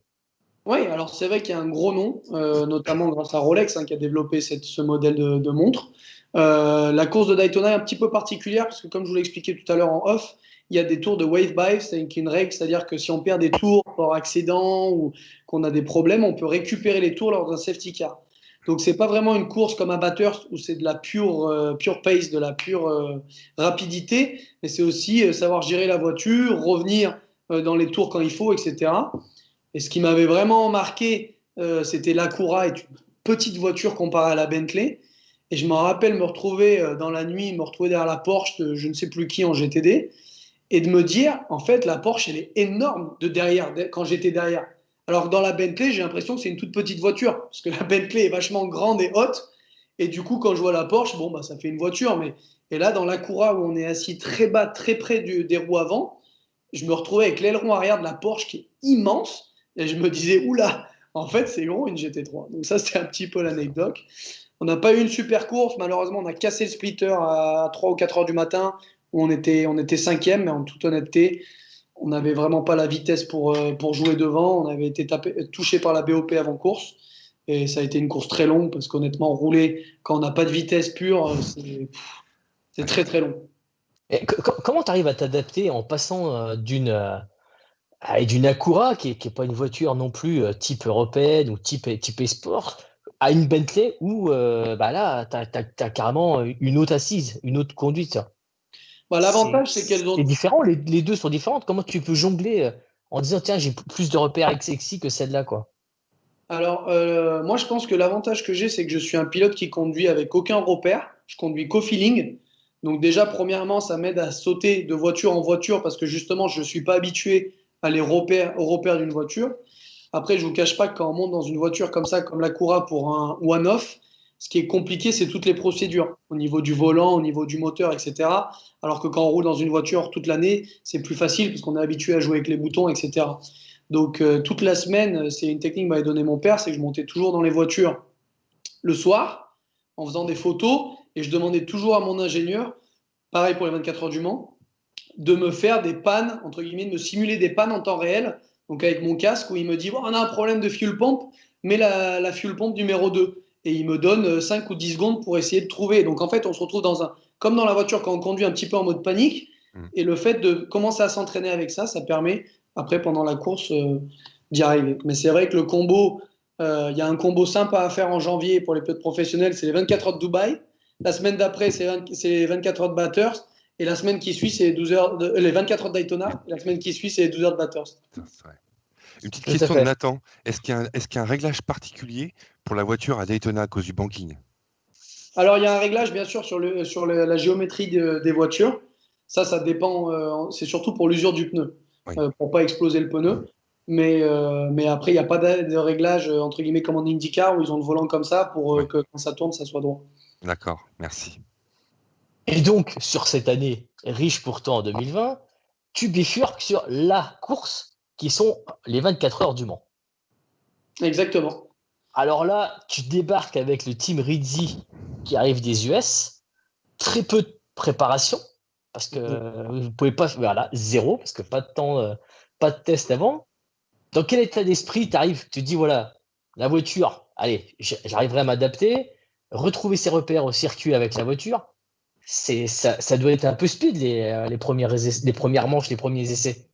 Oui, alors c'est vrai qu'il y a un gros nom, notamment grâce à Rolex qui a développé ce modèle de montre. La course de Daytona est un petit peu particulière parce que, comme je vous l'ai expliqué tout à l'heure en off, il y a des tours de wave buy, c'est une règle, c'est-à-dire que si on perd des tours par accident ou qu'on a des problèmes, on peut récupérer les tours lors d'un safety car. Donc c'est pas vraiment une course comme à Bathurst où c'est de la pure pace, de la pure rapidité, mais c'est aussi savoir gérer la voiture, revenir dans les tours quand il faut, etc. Et ce qui m'avait vraiment marqué, c'était l'Acura, est une petite voiture comparée à la Bentley. Et je me rappelle me retrouver dans la nuit, me retrouver derrière la Porsche de je ne sais plus qui en GTD, et de me dire, en fait, la Porsche, elle est énorme de derrière, quand j'étais derrière. Alors que dans la Bentley, j'ai l'impression que c'est une toute petite voiture, parce que la Bentley est vachement grande et haute. Et du coup, quand je vois la Porsche, bon, bah, ça fait une voiture. Et là, dans l'Acura, où on est assis très bas, très près des roues avant, je me retrouvais avec l'aileron arrière de la Porsche qui est immense. Et je me disais, oula, en fait, c'est gros une GT3. Donc ça, c'était un petit peu l'anecdote. On n'a pas eu une super course. Malheureusement, on a cassé le splitter à 3 ou 4 heures du matin, où on était cinquième, mais en toute honnêteté, on n'avait vraiment pas la vitesse pour jouer devant. On avait été touché par la BOP avant course. Et ça a été une course très longue, parce qu'honnêtement, rouler quand on n'a pas de vitesse pure, C'est très très long. Et comment tu arrives à t'adapter en passant d'une Acura, qui est pas une voiture non plus type européenne ou type sport, à une Bentley où là, tu as carrément une autre assise, une autre conduite. Bah, l'avantage, c'est qu'elles C'est ont. différent, les deux sont différentes. Comment tu peux jongler en disant, tiens, j'ai plus de repères sexy que celle-là, quoi. Alors, moi, je pense que l'avantage que j'ai, c'est que je suis un pilote qui conduit avec aucun repère. Je conduis qu'au feeling. Donc, déjà, premièrement, ça m'aide à sauter de voiture en voiture parce que justement, je ne suis pas habitué à aux repères d'une voiture. Après, je ne vous cache pas que quand on monte dans une voiture comme ça, comme la Cura pour un one-off, ce qui est compliqué, c'est toutes les procédures au niveau du volant, au niveau du moteur, etc. Alors que quand on roule dans une voiture toute l'année, c'est plus facile parce qu'on est habitué à jouer avec les boutons, etc. Donc, toute la semaine, c'est une technique que m'avait donné mon père, c'est que je montais toujours dans les voitures le soir en faisant des photos et je demandais toujours à mon ingénieur, pareil pour les 24 heures du Mans, de me faire des pannes, entre guillemets, de me simuler des pannes en temps réel, donc avec mon casque où il me dit oh, on a un problème de fuel pump, mais la fuel pump numéro 2. Et il me donne 5 ou 10 secondes pour essayer de trouver. Donc en fait, on se retrouve comme dans la voiture quand on conduit un petit peu en mode panique. Et le fait de commencer à s'entraîner avec ça, ça permet après pendant la course d'y arriver. Mais c'est vrai que le combo, il y a un combo sympa à faire en janvier pour les pilotes professionnels, c'est les 24 heures de Dubaï. La semaine d'après, c'est les 24 heures de Bathurst. Et la semaine qui suit, c'est les 24 heures de Daytona. Et la semaine qui suit, c'est les 12 heures de Bathurst. Une petite question de Nathan. Est-ce qu'il y a un réglage particulier pour la voiture à Daytona à cause du banking? Alors, il y a un réglage, bien sûr, sur la géométrie des voitures. Ça dépend. C'est surtout pour l'usure du pneu, Oui. Pour ne pas exploser le pneu. Mais après, il n'y a pas de réglage, entre guillemets, comme en IndyCar, où ils ont le volant comme ça pour que quand ça tourne, ça soit droit. D'accord, merci. Et donc, sur cette année riche pourtant en 2020, tu bifurques sur la course qui sont les 24 heures du Mans. Exactement. Alors là, tu débarques avec le team Rizzi qui arrive des US, très peu de préparation, parce que vous ne pouvez pas, voilà, zéro, parce que pas de temps, pas de test avant. Dans quel état d'esprit tu arrives? Tu te dis, voilà, la voiture, allez, j'arriverai à m'adapter, retrouver ses repères au circuit avec la voiture. Ça doit être un peu speed les premières manches, les premiers essais.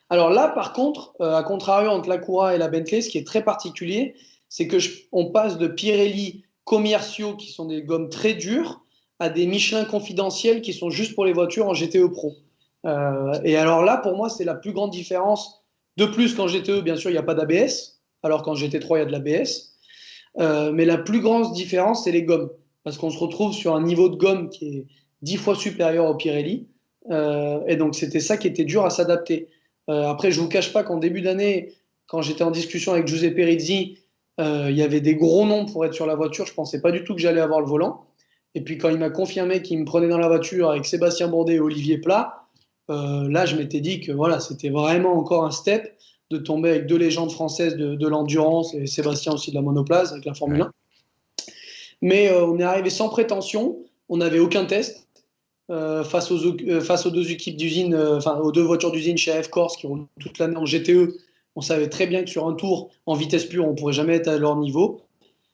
Alors là, par contre, à contrario entre l'Acura et la Bentley, ce qui est très particulier, c'est que on passe de Pirelli commerciaux qui sont des gommes très dures à des Michelin confidentiels qui sont juste pour les voitures en GTE Pro. Et alors là, pour moi, c'est la plus grande différence. De plus, qu'en GTE, bien sûr, il n'y a pas d'ABS, alors qu'en GT3, il y a de l'ABS. Mais la plus grande différence, c'est les gommes. Parce qu'on se retrouve sur un niveau de gomme qui est 10 fois supérieur au Pirelli. Et donc, c'était ça qui était dur à s'adapter. Après, je ne vous cache pas qu'en début d'année, quand j'étais en discussion avec Giuseppe Rizzi, il y avait des gros noms pour être sur la voiture. Je ne pensais pas du tout que j'allais avoir le volant. Et puis, quand il m'a confirmé qu'il me prenait dans la voiture avec Sébastien Bourdet et Olivier Plat, là, je m'étais dit que voilà, c'était vraiment encore un step de tomber avec deux légendes françaises de l'endurance et Sébastien aussi de la monoplace avec la Formule 1. Mais on est arrivé sans prétention, on n'avait aucun test face aux deux équipes d'usine, aux deux voitures d'usine chez AF Corse qui roulent toute l'année en GTE. On savait très bien que sur un tour en vitesse pure, on ne pourrait jamais être à leur niveau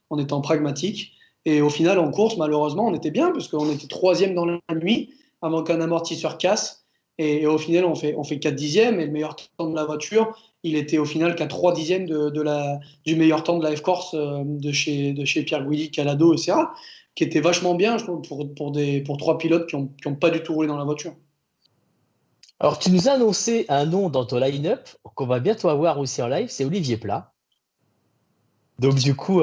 en étant pragmatique. Et au final, en course, malheureusement, on était bien parce qu'on était troisième dans la nuit avant qu'un amortisseur casse. Et au final, on fait 4 dixièmes et le meilleur temps de la voiture, il était au final qu'à 3 dixièmes du meilleur temps de la F-Corse de chez Pierre Guidi, Calado et Serra, qui était vachement bien, je trouve, pour trois pilotes qui n'ont pas du tout roulé dans la voiture. Alors, tu nous as annoncé un nom dans ton line-up qu'on va bientôt avoir aussi en live, c'est Olivier Plat. Donc, du coup,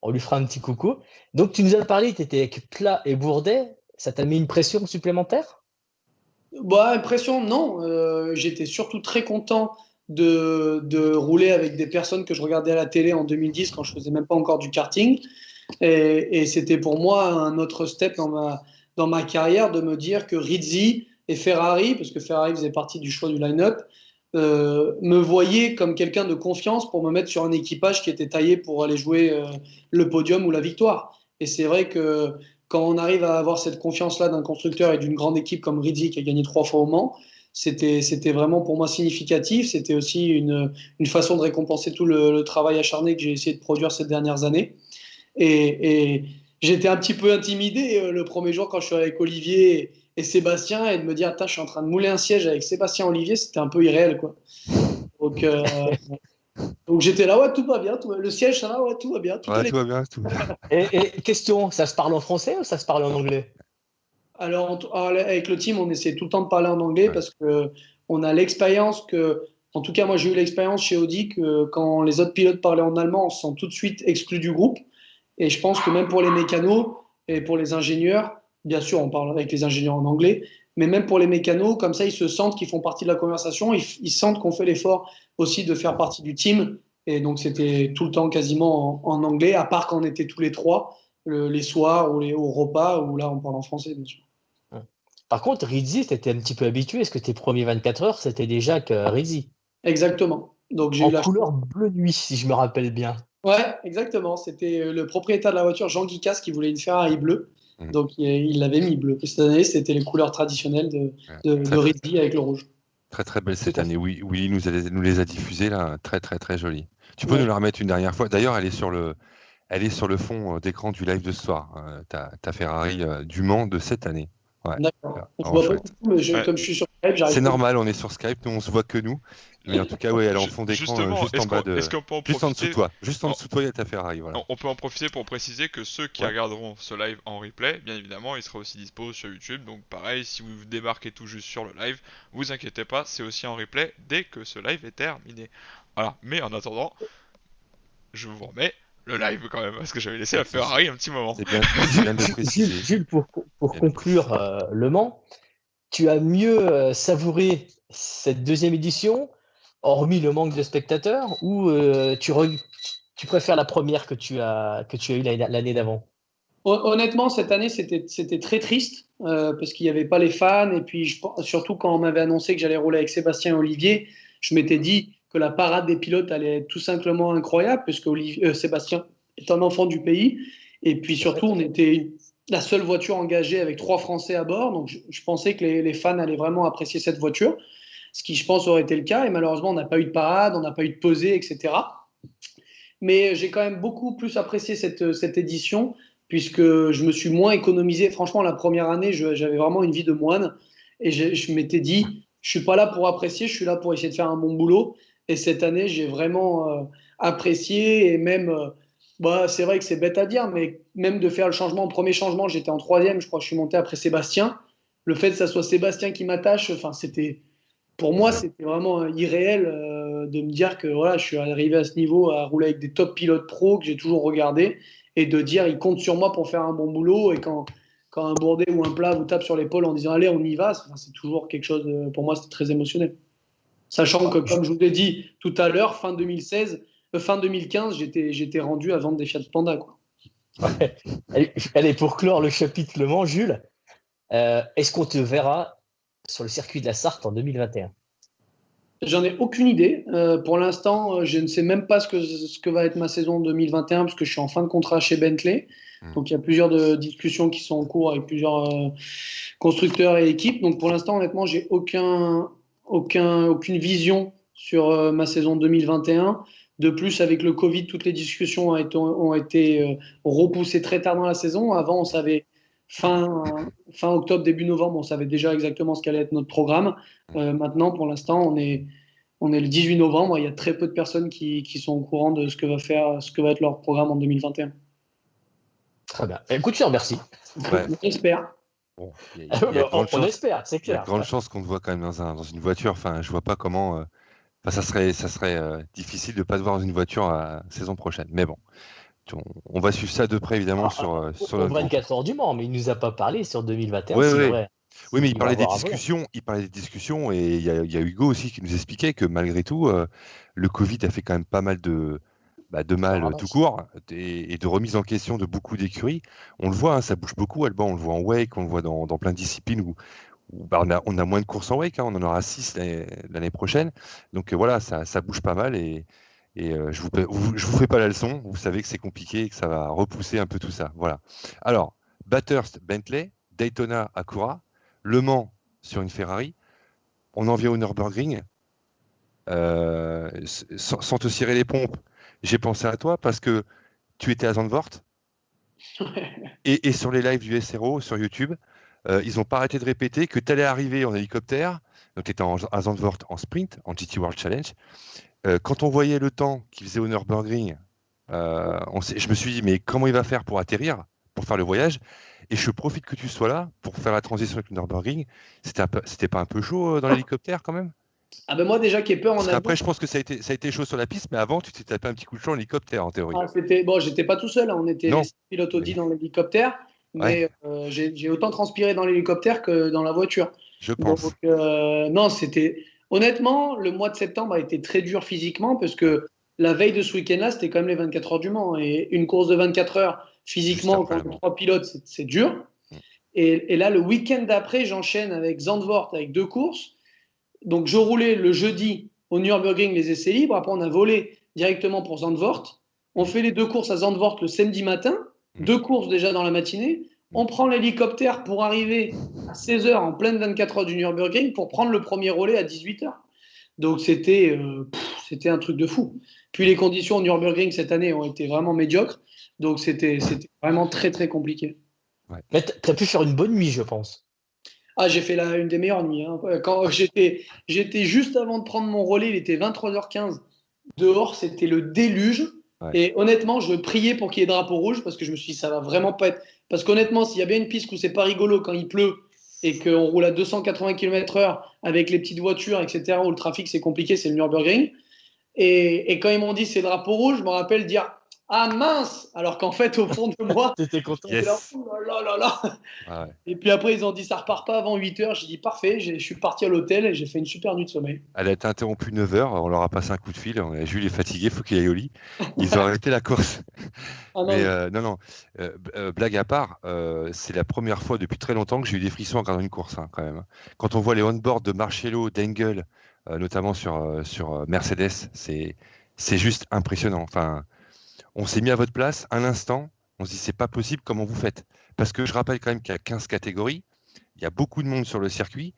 on lui fera un petit coucou. Donc, tu nous as parlé, tu étais avec Plat et Bourdet. Ça t'a mis une pression supplémentaire? Bah, impression, non. J'étais surtout très content de rouler avec des personnes que je regardais à la télé en 2010 quand je faisais même pas encore du karting. Et c'était pour moi un autre step dans ma carrière de me dire que Rizzi et Ferrari, parce que Ferrari faisait partie du choix du line-up, me voyaient comme quelqu'un de confiance pour me mettre sur un équipage qui était taillé pour aller jouer le podium ou la victoire. Et c'est vrai que quand on arrive à avoir cette confiance-là d'un constructeur et d'une grande équipe comme Rizzi qui a gagné 3 fois au Mans, c'était vraiment pour moi significatif. C'était aussi une façon de récompenser tout le travail acharné que j'ai essayé de produire ces dernières années. Et j'étais un petit peu intimidé le premier jour quand je suis avec Olivier et Sébastien, et de me dire, attends, je suis en train de mouler un siège avec Sébastien Olivier, c'était un peu irréel, quoi. Donc, donc j'étais là, ouais, tout va bien, le siège, ça va, ouais, tout va bien. Tout va bien, tout va bien. Et question, ça se parle en français ou ça se parle en anglais? Alors, avec le team, on essaie tout le temps de parler en anglais parce que on a l'expérience que, en tout cas, moi, j'ai eu l'expérience chez Audi que quand les autres pilotes parlaient en allemand, on se sent tout de suite exclu du groupe. Et je pense que même pour les mécanos et pour les ingénieurs, bien sûr, on parle avec les ingénieurs en anglais, mais même pour les mécanos, comme ça, ils se sentent qu'ils font partie de la conversation, ils sentent qu'on fait l'effort aussi de faire partie du team. Et donc, c'était tout le temps quasiment en anglais, à part quand on était tous les trois, les soirs ou au repas, où là, on parle en français, bien sûr. Par contre, Rizzi, tu étais un petit peu habitué. Est-ce que tes premiers 24 heures, c'était déjà que Rizzi? Exactement. Donc, j'ai eu En la couleur bleu nuit, si je me rappelle bien. Ouais, exactement. C'était le propriétaire de la voiture, Jean Guicas, qui voulait une Ferrari bleue. Mhm. Donc, il l'avait mis bleu. Et cette année, c'était les couleurs traditionnelles de Rizzi avec le rouge. Très très belle cette année. Oui, Willy nous les a diffusées là, très très très jolie. Tu peux nous la remettre une dernière fois. D'ailleurs, elle est sur le fond d'écran du live de ce soir. Ta Ferrari du Mans de cette année. Ouais. D'accord. On se Vraiment voit pas chouette. beaucoup, mais comme je suis sur Skype, j'arrive C'est pas. normal, on est sur Skype, nous on se voit que nous. Mais en tout cas, ouais, elle est en fond d'écran, Justement, juste en bas est-ce qu'on peut en juste en dessous profiter de toi. Juste en dessous de toi, il y a ta Ferrari. Voilà. On peut en profiter pour préciser que ceux qui regarderont ce live en replay, bien évidemment, il sera aussi dispo sur YouTube. Donc pareil, si vous débarquez tout juste sur le live, vous inquiétez pas, c'est aussi en replay dès que ce live est terminé. Voilà, mais en attendant, je vous remets le live quand même, parce que j'avais laissé la Ferrari un petit moment. C'est bien de le préciser. Jules, pour conclure Le Mans, tu as mieux savouré cette deuxième édition, hormis le manque de spectateurs, ou tu préfères la première que tu as eue l'année d'avant? Honnêtement, cette année, c'était très triste parce qu'il n'y avait pas les fans. Et puis, surtout quand on m'avait annoncé que j'allais rouler avec Sébastien et Olivier, je m'étais dit que la parade des pilotes allait être tout simplement incroyable puisque Sébastien est un enfant du pays. Et puis surtout, on était la seule voiture engagée avec 3 Français à bord. Donc, je pensais que les fans allaient vraiment apprécier cette voiture, ce qui, je pense, aurait été le cas. Et malheureusement, on n'a pas eu de parade, on n'a pas eu de pesée, etc. Mais j'ai quand même beaucoup plus apprécié cette édition puisque je me suis moins économisé. Franchement, la première année, j'avais vraiment une vie de moine et je m'étais dit, je suis pas là pour apprécier, je suis là pour essayer de faire un bon boulot. Et cette année, j'ai vraiment apprécié et même, c'est vrai que c'est bête à dire, mais même de faire le changement, le premier changement, j'étais en 3e, je crois que je suis monté après Sébastien. Le fait que ça soit Sébastien qui m'attache, enfin, pour moi, c'était vraiment irréel de me dire que voilà, je suis arrivé à ce niveau à rouler avec des top pilotes pro que j'ai toujours regardé et de dire ils comptent sur moi pour faire un bon boulot. Et quand un Bourdet ou un Plat vous tape sur l'épaule en disant allez, on y va, c'est toujours quelque chose, pour moi, c'est très émotionnel. Sachant que, comme je vous l'ai dit tout à l'heure, fin 2015, j'étais rendu à vendre des Fiat Panda, quoi. Ouais. Allez, pour clore le chapitre Le Mans, Jules, est-ce qu'on te verra sur le circuit de la Sarthe en 2021? J'en ai aucune idée. Pour l'instant, je ne sais même pas ce que va être ma saison 2021 parce que je suis en fin de contrat chez Bentley. Donc, il y a plusieurs discussions qui sont en cours avec plusieurs constructeurs et équipes. Donc, pour l'instant, honnêtement, j'ai aucune vision sur ma saison 2021. De plus, avec le Covid, toutes les discussions ont été repoussées très tard dans la saison. Avant, on savait fin octobre, début novembre, on savait déjà exactement ce qu'allait être notre programme. Maintenant, pour l'instant, on est le 18 novembre. Il y a très peu de personnes qui sont au courant de ce que va être leur programme en 2021. Très bien. Écoute, je te remercie. Ouais. J'espère. Bon, on espère, c'est clair. Il y a de grandes chances qu'on te voit quand même dans une voiture. Enfin, je vois pas comment. Ça serait difficile de ne pas te voir dans une voiture la saison prochaine. Mais bon, on va suivre ça de près, évidemment, sur notre 24 heures du Mans, mais il ne nous a pas parlé sur 2021. Oui, mais il parlait des discussions, et il y a Hugo aussi qui nous expliquait que malgré tout, le Covid a fait quand même pas mal de mal tout court et de remise en question de beaucoup d'écuries. On le voit, hein, ça bouge beaucoup, Alban, on le voit en wake, on le voit dans plein de disciplines où on a moins de courses en wake, hein, on en aura 6 l'année prochaine. Donc voilà, ça bouge pas mal et je vous fais pas la leçon, vous savez que c'est compliqué et que ça va repousser un peu tout ça. Voilà. Alors, Bathurst, Bentley, Daytona, Acura, Le Mans sur une Ferrari, on en vient au Nürburgring. Sans te cirer les pompes, j'ai pensé à toi parce que tu étais à Zandvoort Et sur les lives du SRO sur YouTube, ils n'ont pas arrêté de répéter que tu allais arriver en hélicoptère, donc tu étais à Zandvoort en sprint, en GT World Challenge. Quand on voyait le temps qu'il faisait au Nürburgring, je me suis dit, mais comment il va faire pour atterrir, pour faire le voyage? Et je profite que tu sois là pour faire la transition avec le Nürburgring. C'était pas un peu chaud dans l'hélicoptère quand même? Ah ben moi déjà qui ai peur en Parce avion. qu'après, je pense que ça a été chaud sur la piste, mais avant, tu t'es tapé un petit coup de chaud en hélicoptère, en théorie. Bon, j'étais pas tout seul, hein, on était Non. les pilotes Audi dans l'hélicoptère, mais j'ai autant transpiré dans l'hélicoptère que dans la voiture. Je pense. Donc, non, honnêtement, le mois de septembre a été très dur physiquement parce que la veille de ce week-end-là, c'était quand même les 24 heures du Mans. Et une course de 24 heures, physiquement, quand on a 3 pilotes, c'est dur. Et là, le week-end d'après, j'enchaîne avec Zandvoort, avec 2 courses. Donc, je roulais le jeudi au Nürburgring les essais libres. Après, on a volé directement pour Zandvoort. On fait les 2 courses à Zandvoort le samedi matin. 2 courses déjà dans la matinée. On prend l'hélicoptère pour arriver à 16h en pleine 24 heures du Nürburgring pour prendre le premier relais à 18h. Donc, c'était un truc de fou. Puis, les conditions au Nürburgring cette année ont été vraiment médiocres. Donc, c'était vraiment très, très compliqué. Ouais. Mais tu as pu faire une bonne nuit, je pense. Ah, j'ai fait une des meilleures nuits. Hein. Quand j'étais juste avant de prendre mon relais, il était 23h15. Dehors, c'était le déluge. Ouais. Et honnêtement, je priais pour qu'il y ait drapeau rouge parce que je me suis dit, ça va vraiment pas être. Parce qu'honnêtement, s'il y a bien une piste où c'est pas rigolo quand il pleut et qu'on roule à 280 km/h avec les petites voitures, etc., où le trafic c'est compliqué, c'est le Nürburgring. Et quand ils m'ont dit c'est drapeau rouge, je me rappelle dire ah mince, alors qu'en fait au fond de moi t'étais content. Yes. Là, oh là là là. Ah ouais. Et puis après ils ont dit ça repart pas avant 8h. J'ai dit parfait, je suis parti à l'hôtel et j'ai fait une super nuit de sommeil. Elle a été interrompue 9h, on leur a passé un coup de fil, Jules est fatigué, il faut qu'il aille au lit. Ils ont arrêté la course. Ah non, mais non, blague à part, c'est la première fois depuis très longtemps que j'ai eu des frissons en regardant une course, hein, quand même. Quand on voit les on-board de Marcello, d'Engel, notamment sur Mercedes, c'est juste impressionnant. Enfin, on s'est mis à votre place un instant, on se dit c'est pas possible, comment vous faites? Parce que je rappelle quand même qu'il y a 15 catégories, il y a beaucoup de monde sur le circuit,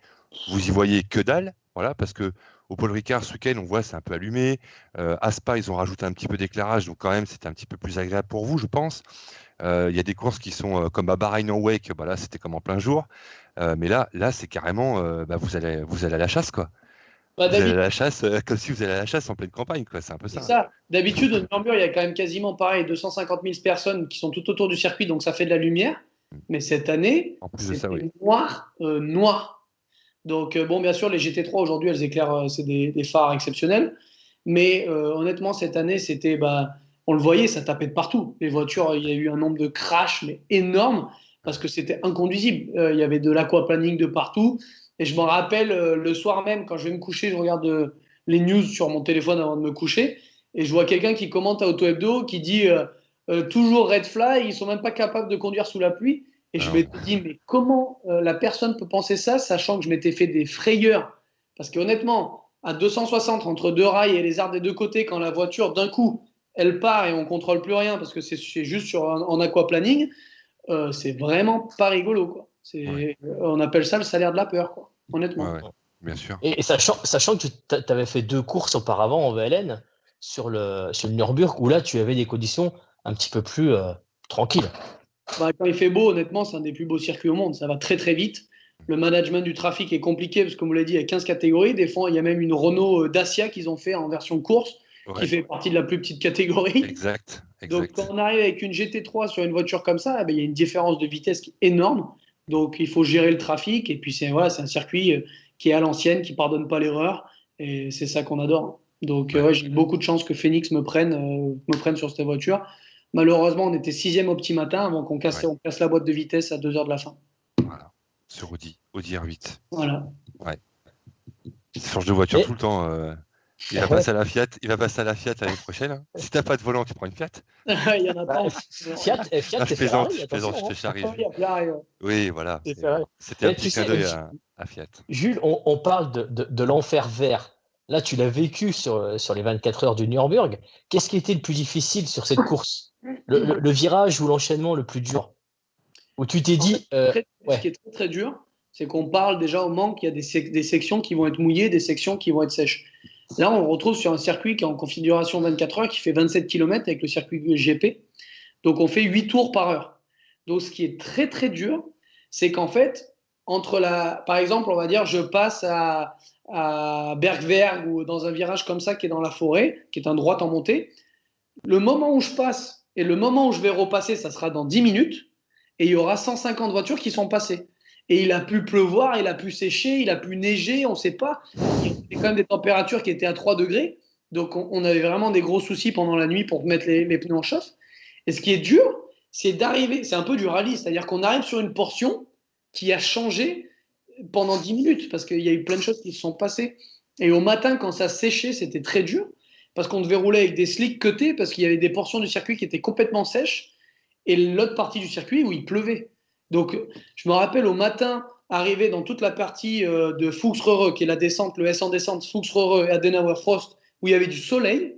vous y voyez que dalle, voilà, parce que au Paul Ricard ce week-end, on voit c'est un peu allumé. Spa, ils ont rajouté un petit peu d'éclairage, donc quand même c'était un petit peu plus agréable pour vous, je pense. Il y a des courses qui sont comme à Bahreïn en Wake, bah là c'était comme en plein jour, mais là c'est carrément, vous allez à la chasse, quoi. Bah, vous allez à la chasse, comme si vous allez à la chasse en pleine campagne, quoi. C'est un peu ça. C'est ça. D'habitude, au Nürburgring, il y a quand même quasiment pareil, 250 000 personnes qui sont tout autour du circuit, donc ça fait de la lumière. Mais cette année, c'est noir. Donc, bon, bien sûr, les GT3 aujourd'hui, elles éclairent, c'est des phares exceptionnels. Mais honnêtement, cette année, c'était, on le voyait, ça tapait de partout. Les voitures, il y a eu un nombre de crashs mais énorme parce que c'était inconduisible. Il y avait de l'aquaplaning de partout. Et je m'en rappelle, le soir même, quand je vais me coucher, je regarde les news sur mon téléphone avant de me coucher. Et je vois quelqu'un qui commente à Auto Hebdo qui dit toujours red flag, ils sont même pas capables de conduire sous la pluie. Et je m'étais dit, mais comment la personne peut penser ça, sachant que je m'étais fait des frayeurs? Parce qu'honnêtement, à 260 entre 2 rails et les arbres des 2 côtés, quand la voiture, d'un coup, elle part et on contrôle plus rien parce que c'est juste en aquaplaning, c'est vraiment pas rigolo, quoi. On appelle ça le salaire de la peur, quoi, honnêtement. Ouais, bien sûr. Et sachant que tu avais fait 2 courses auparavant en VLN sur le Nürburgring, où là, tu avais des conditions un petit peu plus tranquilles. Quand il fait beau, honnêtement, c'est un des plus beaux circuits au monde. Ça va très, très vite. Le management du trafic est compliqué parce que, comme vous l'avez dit, il y a 15 catégories. Des fois, il y a même une Renault Dacia qu'ils ont fait en version course, qui fait partie de la plus petite catégorie. Exact. Donc, quand on arrive avec une GT3 sur une voiture comme ça, il y a une différence de vitesse qui est énorme. Donc, il faut gérer le trafic. Et puis, c'est un circuit qui est à l'ancienne, qui ne pardonne pas l'erreur. Et c'est ça qu'on adore. Donc, j'ai eu beaucoup de chance que Phoenix me prenne sur cette voiture. Malheureusement, on était 6e au petit matin avant qu'on casse la boîte de vitesse à 2h de la fin. Voilà. Sur Audi R8. Voilà. Ouais. Il change de voiture tout le temps. Il va passer à la Fiat l'année prochaine. Hein. Si t'as pas de volant, tu prends une Fiat. Il y en a pas. Fiat, je plaisante, je te charrie. Oui, voilà. C'était un petit clin d'œil à Fiat. Jules, on parle de l'enfer vert. Là, tu l'as vécu sur les 24 heures du Nürburgring. Qu'est-ce qui était le plus difficile sur cette course? Le virage ou l'enchaînement le plus dur? Où tu t'es dit... Ce qui est très, très dur, c'est qu'on parle déjà au Mans qu'il y a des sections qui vont être mouillées, des sections qui vont être sèches. Là, on retrouve sur un circuit qui est en configuration 24 heures, qui fait 27 km avec le circuit GP. Donc, on fait 8 tours par heure. Donc, ce qui est très, très dur, c'est qu'en fait, par exemple, on va dire, je passe à Bergwerk ou dans un virage comme ça qui est dans la forêt, qui est un droite en montée. Le moment où je passe et le moment où je vais repasser, ça sera dans 10 minutes. Et il y aura 150 voitures qui sont passées. Et il a pu pleuvoir, il a pu sécher, il a pu neiger, on ne sait pas. Il y avait quand même des températures qui étaient à 3 degrés. Donc, on avait vraiment des gros soucis pendant la nuit pour mettre les pneus en chauffe. Et ce qui est dur, c'est d'arriver, c'est un peu du rallye, c'est-à-dire qu'on arrive sur une portion qui a changé pendant 10 minutes parce qu'il y a eu plein de choses qui se sont passées. Et au matin, quand ça séchait, c'était très dur parce qu'on devait rouler avec des slicks cutés parce qu'il y avait des portions du circuit qui étaient complètement sèches et l'autre partie du circuit où il pleuvait. Donc, je me rappelle au matin, arriver dans toute la partie de Fuchsröhre, qui est la descente, le S en descente, Fuchsröhre et Adenauer Frost, où il y avait du soleil,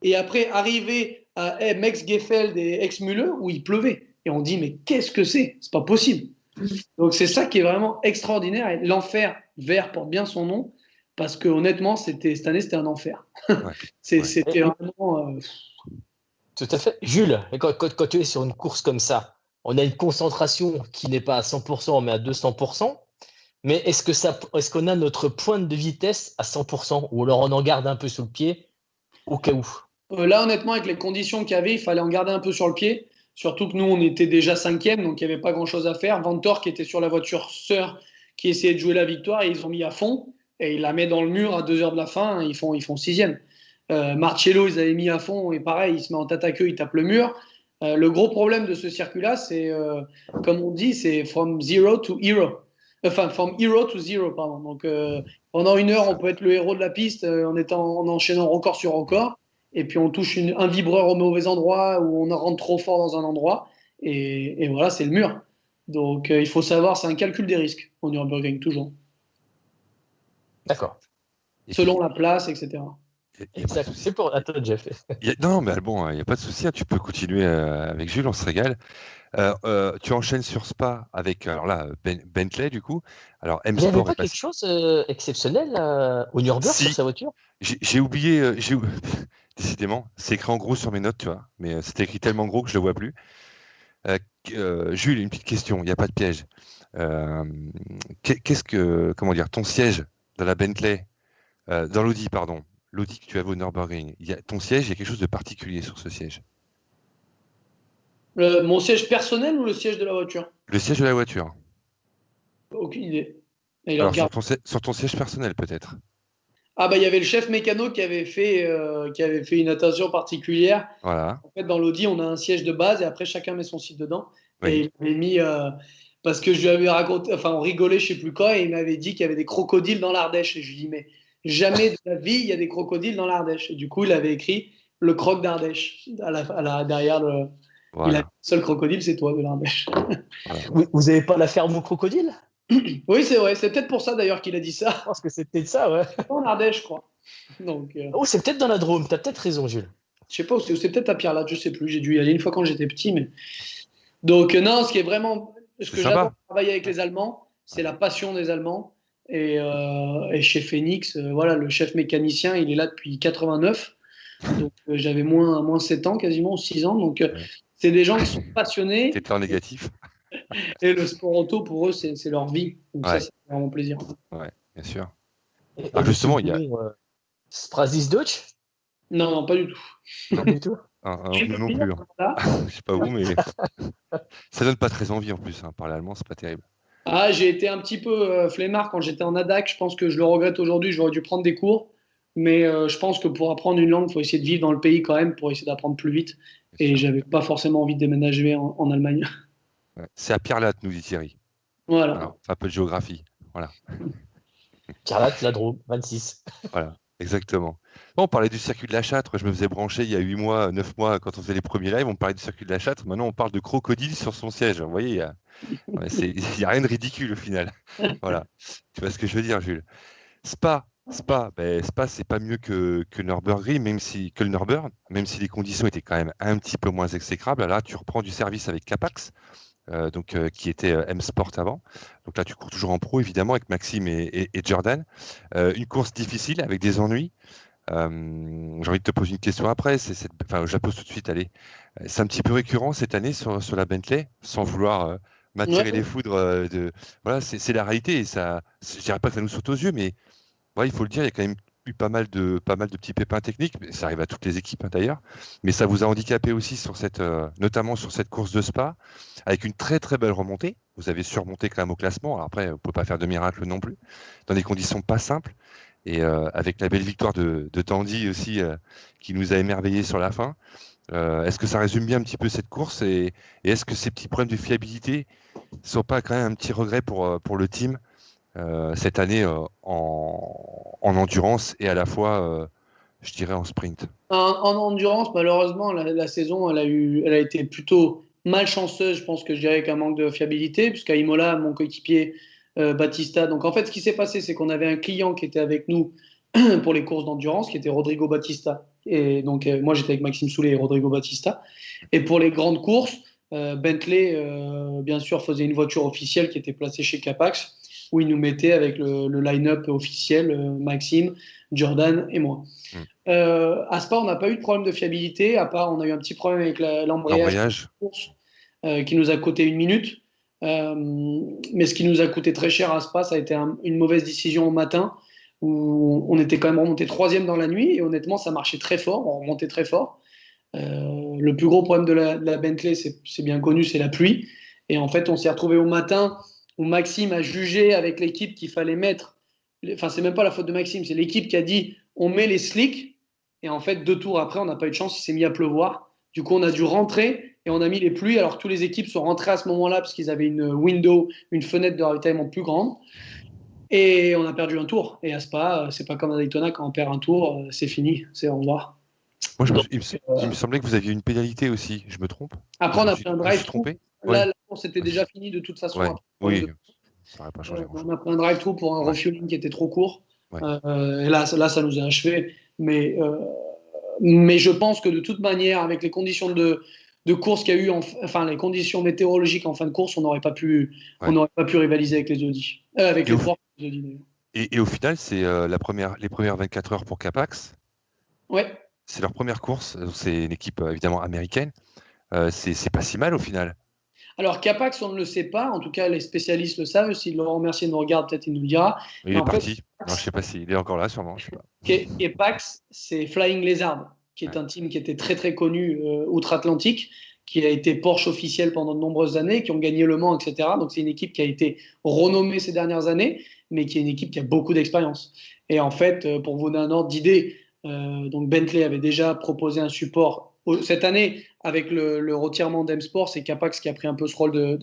et après arriver à Mexgefeld et Exmühle, où il pleuvait. Et on dit, mais qu'est-ce que c'est? C'est pas possible. Donc, c'est ça qui est vraiment extraordinaire. Et l'enfer vert porte bien son nom, parce que honnêtement, cette année, c'était un enfer. Ouais. C'était vraiment. Tout à fait. Jules, quand tu es sur une course comme ça, on a une concentration qui n'est pas à 100%, mais à 200%. Mais est-ce qu'on a notre pointe de vitesse à 100% ou alors on en garde un peu sous le pied au cas où? Là, honnêtement, avec les conditions qu'il y avait, il fallait en garder un peu sur le pied. Surtout que nous, on était déjà 5e, donc il n'y avait pas grand-chose à faire. Vantore, qui était sur la voiture sœur, qui essayait de jouer la victoire, et ils ont mis à fond. Et il la met dans le mur à 2 heures de la fin, ils font 6e. Marcello, ils avaient mis à fond, et pareil, il se met en tête à queue, il tape le mur. Le gros problème de ce circuit-là, c'est, comme on dit, c'est from zero to hero. Enfin, from hero to zero, pardon. Donc, pendant 1 heure, on peut être le héros de la piste en enchaînant record sur record. Et puis, on touche un vibreur au mauvais endroit ou on rentre trop fort dans un endroit. Et voilà, c'est le mur. Donc, il faut savoir, c'est un calcul des risques au Nürburgring, toujours. D'accord. Selon la place, etc. Exact. C'est pour. Attends, Jeff. Non, mais bon, il n'y a pas de souci. Tu peux continuer avec Jules, on se régale. Tu enchaînes sur Spa avec Bentley, du coup. Alors, Il n'y avait M-Sport pas quelque chose exceptionnel au Nürburgring sur sa voiture? J'ai oublié, décidément, c'est écrit en gros sur mes notes, tu vois, mais c'est écrit tellement gros que je ne le vois plus. Jules, une petite question, il n'y a pas de piège. Comment dire, ton siège dans la Bentley, dans l'Audi, pardon, l'Audi que tu avais au Nürburgring, ton siège, il y a quelque chose de particulier sur ce siège? Mon siège personnel ou le siège de la voiture? Le siège de la voiture. Aucune idée. Alors, sur ton siège personnel, peut-être. Ah bah il y avait le chef mécano qui avait fait une attention particulière. Voilà. En fait, dans l'Audi, on a un siège de base et après chacun met son site dedans. Oui. Et il m'avait mis parce que je lui avais raconté, enfin on rigolait, je sais plus quoi, et il m'avait dit qu'il y avait des crocodiles dans l'Ardèche. Et je lui dis mais jamais de la vie il y a des crocodiles dans l'Ardèche. Et du coup, il avait écrit le croc d'Ardèche derrière le. Voilà. Il a le seul crocodile, c'est toi de l'Ardèche. Voilà. Vous n'avez pas la ferme au crocodile? Oui, c'est vrai. C'est peut-être pour ça d'ailleurs qu'il a dit ça. Je pense que c'est peut-être ça, ouais. En Ardèche, je crois. Donc, Oh, c'est peut-être dans la Drôme. Tu as peut-être raison, Jules. je sais pas, c'est peut-être à Pierre-Latte, je sais plus. J'ai dû y aller une fois quand j'étais petit, mais. Donc non, ce qui est vraiment, ce que j'adore travailler avec les Allemands, c'est la passion des Allemands. Et chez Phoenix, voilà, le chef mécanicien, il est là depuis 89. Donc j'avais moins 7 ans, quasiment 6 ans. Donc c'est des gens qui sont passionnés. T'étais en négatif. Et le sport auto, pour eux, c'est leur vie. Donc ça, c'est vraiment plaisir. Ouais, bien sûr. Et justement, il y a. Sprasis Deutsch? Non, pas du tout. Pas du tout. Non plus. Je sais pas vous, mais ça donne pas très envie en plus. Parler allemand, c'est pas terrible. Ah, j'ai été un petit peu flemmard quand j'étais en ADAC. Je pense que je le regrette aujourd'hui. J'aurais dû prendre des cours. Mais je pense que pour apprendre une langue, il faut essayer de vivre dans le pays quand même pour essayer d'apprendre plus vite. Et j'avais pas forcément envie de déménager en Allemagne. Ouais. C'est à Pierre-Latte, nous dit Thierry. Voilà. Alors, un peu de géographie. Voilà. Pierre-Latte, la Drôme, 26. Voilà, exactement. On parlait du circuit de la Châtre. Je me faisais brancher il y a 8 mois, 9 mois, quand on faisait les premiers lives. On parlait du circuit de la Châtre. Maintenant, on parle de crocodile sur son siège. Vous voyez, il n'y a rien de ridicule au final. Voilà. Tu vois ce que je veux dire, Jules? Spa, c'est pas mieux que Nürburgring, même si les conditions étaient quand même un petit peu moins exécrables. Là, tu reprends du service avec Capax, qui était M-Sport avant. Donc là, tu cours toujours en pro, évidemment, avec Maxime et Jordan. Une course difficile avec des ennuis. J'ai envie de te poser une question après. Enfin, je la pose tout de suite. Allez, c'est un petit peu récurrent cette année sur la Bentley, sans vouloir m'attirer Ouais. les foudres. Voilà, c'est la réalité. Et ça, je dirais pas que ça nous saute aux yeux, mais ouais, il faut le dire, il y a quand même eu pas mal de petits pépins techniques. Mais ça arrive à toutes les équipes, hein, d'ailleurs. Mais ça vous a handicapé aussi notamment sur cette course de Spa, avec une très très belle remontée. Vous avez surmonté quand même au classement. Alors après, on peut pas faire de miracle non plus, dans des conditions pas simples. Et avec la belle victoire de Tandy aussi, qui nous a émerveillés sur la fin. Est-ce que ça résume bien un petit peu cette course et est-ce que ces petits problèmes de fiabilité ne sont pas quand même un petit regret pour le team cette année en endurance et à la fois, je dirais, en sprint? En endurance, malheureusement, la saison, elle a été plutôt malchanceuse, je pense que je dirais, avec un manque de fiabilité, puisqu'à Imola, mon coéquipier Battista. Donc en fait, ce qui s'est passé, c'est qu'on avait un client qui était avec nous pour les courses d'endurance, qui était Rodrigo Battista. Et donc moi, j'étais avec Maxime Soulet et Rodrigo Battista. Et pour les grandes courses, Bentley, bien sûr, faisait une voiture officielle qui était placée chez Capax, où il nous mettait avec le line-up officiel, Maxime, Jordan et moi. Hmm. À Spa, on n'a pas eu de problème de fiabilité, à part on a eu un petit problème avec l'embrayage L'embrayage? course, qui nous a coûté 1 minute. Mais ce qui nous a coûté très cher à Spa, ça a été une mauvaise décision au matin, où on était quand même remonté troisième dans la nuit, et honnêtement, ça marchait très fort, on remontait très fort. Le plus gros problème de la Bentley, c'est bien connu, c'est la pluie. Et en fait, on s'est retrouvé au matin où Maxime a jugé avec l'équipe qu'il fallait mettre. Enfin, c'est même pas la faute de Maxime, c'est l'équipe qui a dit on met les slicks. Et en fait, 2 tours après, on n'a pas eu de chance, il s'est mis à pleuvoir. Du coup, on a dû rentrer et on a mis les pluies. Alors, toutes les équipes sont rentrées à ce moment-là parce qu'ils avaient une fenêtre de ravitaillement plus grande. Et on a perdu un tour. Et à Spa, c'est pas comme à Daytona, quand on perd un tour, c'est fini, c'est au revoir. Moi, Donc, il me semblait que vous aviez une pénalité aussi. Je me trompe? après, on a pris un Je me suis drive-through. trompé? Là, Ouais. la course était déjà finie de toute façon. Ouais. Après, Oui, ça n'aurait pas changé grand-chose. on a pris un drive-through pour un Ouais. refueling qui était trop court. Ouais. Et là, ça nous a achevé. Mais je pense que de toute manière, avec les conditions de course qu'il y a eu, enfin les conditions météorologiques en fin de course, on n'aurait pas pu rivaliser avec les Audi. Avec Et les au, trois Audi, d'ailleurs. et au final, c'est les premières 24 heures pour Capax. Ouais. C'est leur première course. C'est une équipe évidemment américaine. C'est pas si mal au final. Alors, Capax, on ne le sait pas. En tout cas, les spécialistes le savent. Si Laurent Mercier nous regarde, peut-être il nous le dira. Il Mais est en fait, parti. Non, je sais pas s'il est encore là, sûrement. Je sais pas. Capax, c'est Flying Lizard, qui est un team qui était très très connu outre-Atlantique, qui a été Porsche officiel pendant de nombreuses années, qui ont gagné Le Mans, etc. Donc c'est une équipe qui a été renommée ces dernières années, mais qui est une équipe qui a beaucoup d'expérience. Et en fait, pour vous donner un ordre d'idée, donc Bentley avait déjà proposé un support cette année avec le retirement d'M-Sport. C'est Capax qui a pris un peu ce rôle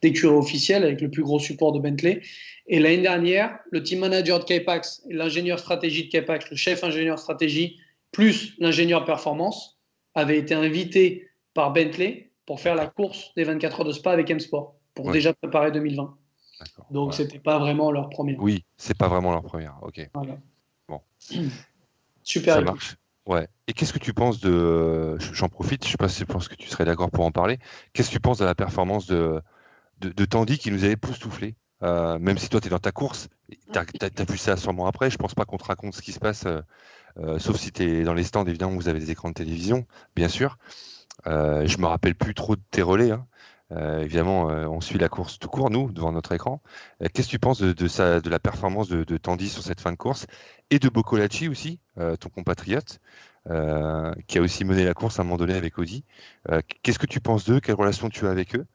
d'écurie officielle avec le plus gros support de Bentley. Et l'année dernière, le team manager de Capax, l'ingénieur stratégie de Capax, le chef ingénieur stratégie, plus l'ingénieur performance, avaient été invités par Bentley pour faire la course des 24 heures de Spa avec M-Sport, pour déjà préparer 2020. D'accord. Donc, Ouais. c'était pas vraiment leur première. Oui, c'est pas vraiment leur première. Ok. Voilà. Bon. Super Ça équipe. marche. Ouais. Et qu'est-ce que tu penses j'en profite, je sais pas si je pense que tu serais d'accord pour en parler. Qu'est-ce que tu penses de la performance de Tandy qui nous a époustouflé? Même si toi, tu es dans ta course, tu as vu ça sûrement après. Je pense pas qu'on te raconte ce qui se passe, sauf si tu es dans les stands, évidemment, vous avez des écrans de télévision, bien sûr. Je me rappelle plus trop de tes relais, hein. Évidemment, on suit la course tout court, nous, devant notre écran. Qu'est-ce que tu penses de la performance de Tandy sur cette fin de course et de Boccolacci aussi, ton compatriote, qui a aussi mené la course à un moment donné avec Audi. Qu'est-ce que tu penses d'eux? Quelle relation tu as avec eux?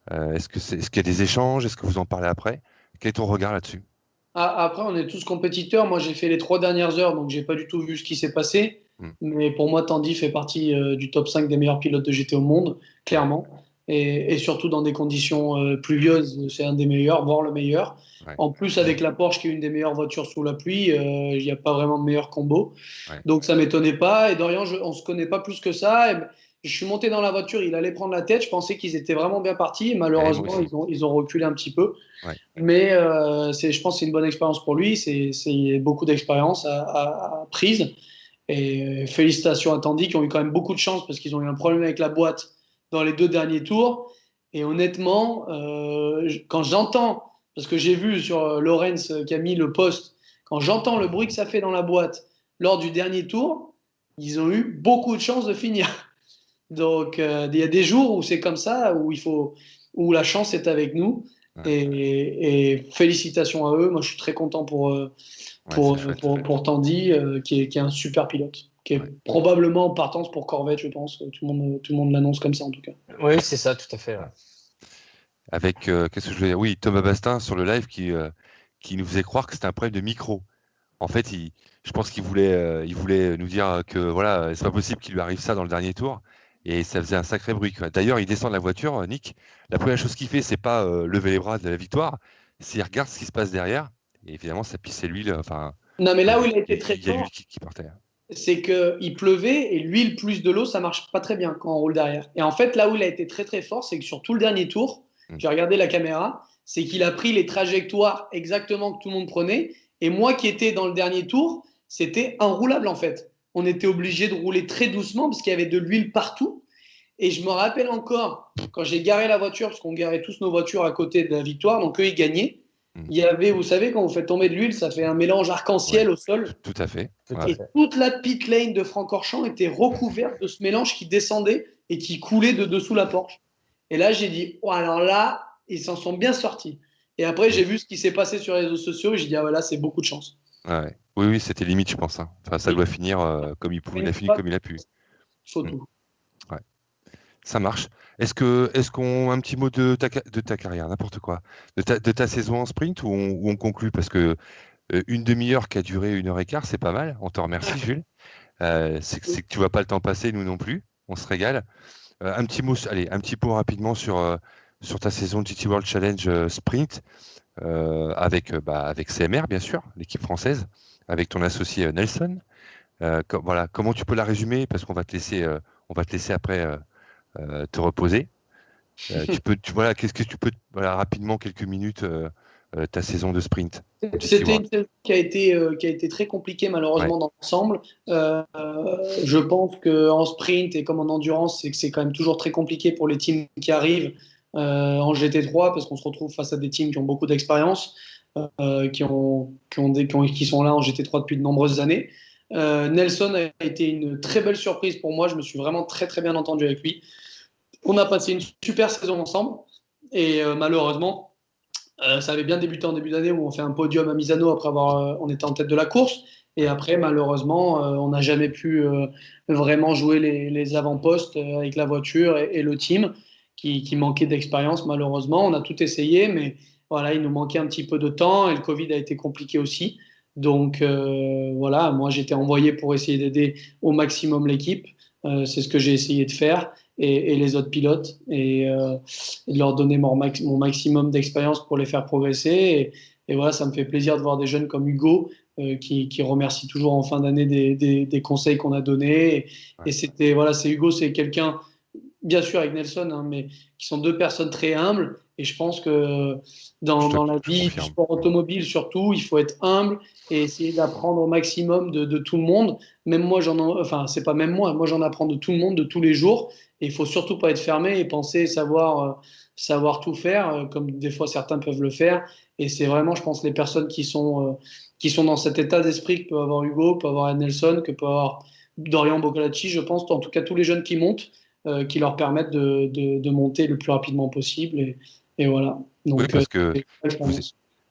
Est-ce qu'il y a des échanges? Est-ce que vous en parlez après? Quel est ton regard là-dessus? Après, on est tous compétiteurs. Moi, j'ai fait les 3 dernières heures, donc j'ai pas du tout vu ce qui s'est passé. Mais pour moi, Tandy fait partie du top 5 des meilleurs pilotes de GT au monde, clairement. Et surtout dans des conditions pluvieuses, c'est un des meilleurs, voire le meilleur. Ouais. En plus, avec la Porsche, qui est une des meilleures voitures sous la pluie, il n'y a pas vraiment de meilleur combo. Ouais. Donc ça m'étonnait pas. Et Dorian, on se connaît pas plus que ça. Et je suis monté dans la voiture, il allait prendre la tête. Je pensais qu'ils étaient vraiment bien partis. Malheureusement, ils ont reculé un petit peu. Ouais. Mais je pense que c'est une bonne expérience pour lui. C'est beaucoup d'expérience à prise. Et félicitations à Tandy qui ont eu quand même beaucoup de chance parce qu'ils ont eu un problème avec la boîte dans les 2 derniers tours. Et honnêtement, quand j'entends, parce que j'ai vu sur Lorenz qui a mis le post, quand j'entends le bruit que ça fait dans la boîte lors du dernier tour, ils ont eu beaucoup de chance de finir. Donc, il y a des jours où c'est comme ça, où la chance est avec nous. Ouais. Et félicitations à eux. Moi, je suis très content pour Tandy, qui est un super pilote, qui est probablement en partance pour Corvette, je pense. Tout le monde l'annonce comme ça, en tout cas. Oui, c'est ça, tout à fait. Ouais. Avec, qu'est-ce que je voulais dire? Oui, Thomas Bastin sur le live qui nous faisait croire que c'était un problème de micro. En fait, je pense qu'il voulait nous dire que voilà, c'est pas possible qu'il lui arrive ça dans le dernier tour. Et ça faisait un sacré bruit, quoi. D'ailleurs, il descend de la voiture, Nick. La première chose qu'il fait, c'est pas lever les bras de la victoire, c'est il regarde ce qui se passe derrière. Et évidemment, ça pissait l'huile. Enfin, Non, mais là où il a été très il y a fort, l'huile qui partait. c'est qu'il pleuvait et l'huile plus de l'eau, ça marche pas très bien quand on roule derrière. Et en fait, là où il a été très très fort, c'est que sur tout le dernier tour, j'ai regardé la caméra, c'est qu'il a pris les trajectoires exactement que tout le monde prenait. Et moi qui étais dans le dernier tour, c'était inroulable en fait. On était obligé de rouler très doucement parce qu'il y avait de l'huile partout. Et je me rappelle encore, quand j'ai garé la voiture, parce qu'on garait tous nos voitures à côté de la victoire, donc eux, ils gagnaient. Il y avait, vous savez, quand vous faites tomber de l'huile, ça fait un mélange arc-en-ciel au sol. Tout à fait. Et toute la pit lane de Francorchamps était recouverte de ce mélange qui descendait et qui coulait de dessous la Porsche. Et là, j'ai dit, oh, alors là, ils s'en sont bien sortis. Et après, j'ai vu ce qui s'est passé sur les réseaux sociaux et j'ai dit, ah voilà, c'est beaucoup de chance. Ouais. Oui, c'était limite, je pense. Hein. Enfin, ça doit finir comme il pouvait. Il a fini comme il a pu. Faut tout. Ouais. Ça marche. Est-ce qu'on un petit mot de ta carrière, n'importe quoi, de ta saison en sprint ou on conclut parce que une demi-heure qui a duré 1h15, c'est pas mal. On te remercie, Jules. C'est que tu vois pas le temps passer, nous non plus. On se régale. Un petit mot, allez, un petit mot rapidement sur ta saison GT World Challenge Sprint avec CMR bien sûr, l'équipe française, avec ton associé Nelson. Voilà, comment tu peux la résumer parce qu'on va te laisser après te reposer. Voilà, qu'est-ce que tu peux rapidement quelques minutes ta saison de sprint. C'était une saison qui a été très compliquée malheureusement dans l'ensemble. Je pense qu'en sprint et comme en endurance, c'est quand même toujours très compliqué pour les teams qui arrivent en GT3 parce qu'on se retrouve face à des teams qui ont beaucoup d'expérience, qui sont là en GT3 depuis de nombreuses années. Nelson a été une très belle surprise pour moi. Je me suis vraiment très très bien entendu avec lui. On a passé une super saison ensemble et malheureusement, ça avait bien débuté en début d'année où on fait un podium à Misano après on était en tête de la course. Et après, malheureusement, on n'a jamais pu vraiment jouer les avant-postes avec la voiture et le team qui manquait d'expérience, malheureusement. On a tout essayé, mais voilà, il nous manquait un petit peu de temps et le Covid a été compliqué aussi. Donc voilà, moi j'étais envoyé pour essayer d'aider au maximum l'équipe. C'est ce que j'ai essayé de faire et les autres pilotes et de leur donner mon maximum d'expérience pour les faire progresser. Et voilà, ça me fait plaisir de voir des jeunes comme Hugo qui remercie toujours en fin d'année des conseils qu'on a donnés. Et c'était voilà, c'est Hugo, c'est quelqu'un, bien sûr avec Nelson, hein, mais qui sont deux personnes très humbles. Et je pense que dans la vie du sport automobile, surtout, il faut être humble et essayer d'apprendre au maximum de tout le monde. Même moi, c'est pas même moi j'en apprends de tout le monde, de tous les jours. Et il faut surtout pas être fermé et penser savoir tout faire, comme des fois certains peuvent le faire. Et c'est vraiment, je pense, les personnes qui sont dans cet état d'esprit que peut avoir Hugo, que peut avoir Nelson, que peut avoir Dorian Boccolacci, je pense, en tout cas tous les jeunes qui montent, qui leur permettent de monter le plus rapidement possible. Et voilà. Donc, oui, parce que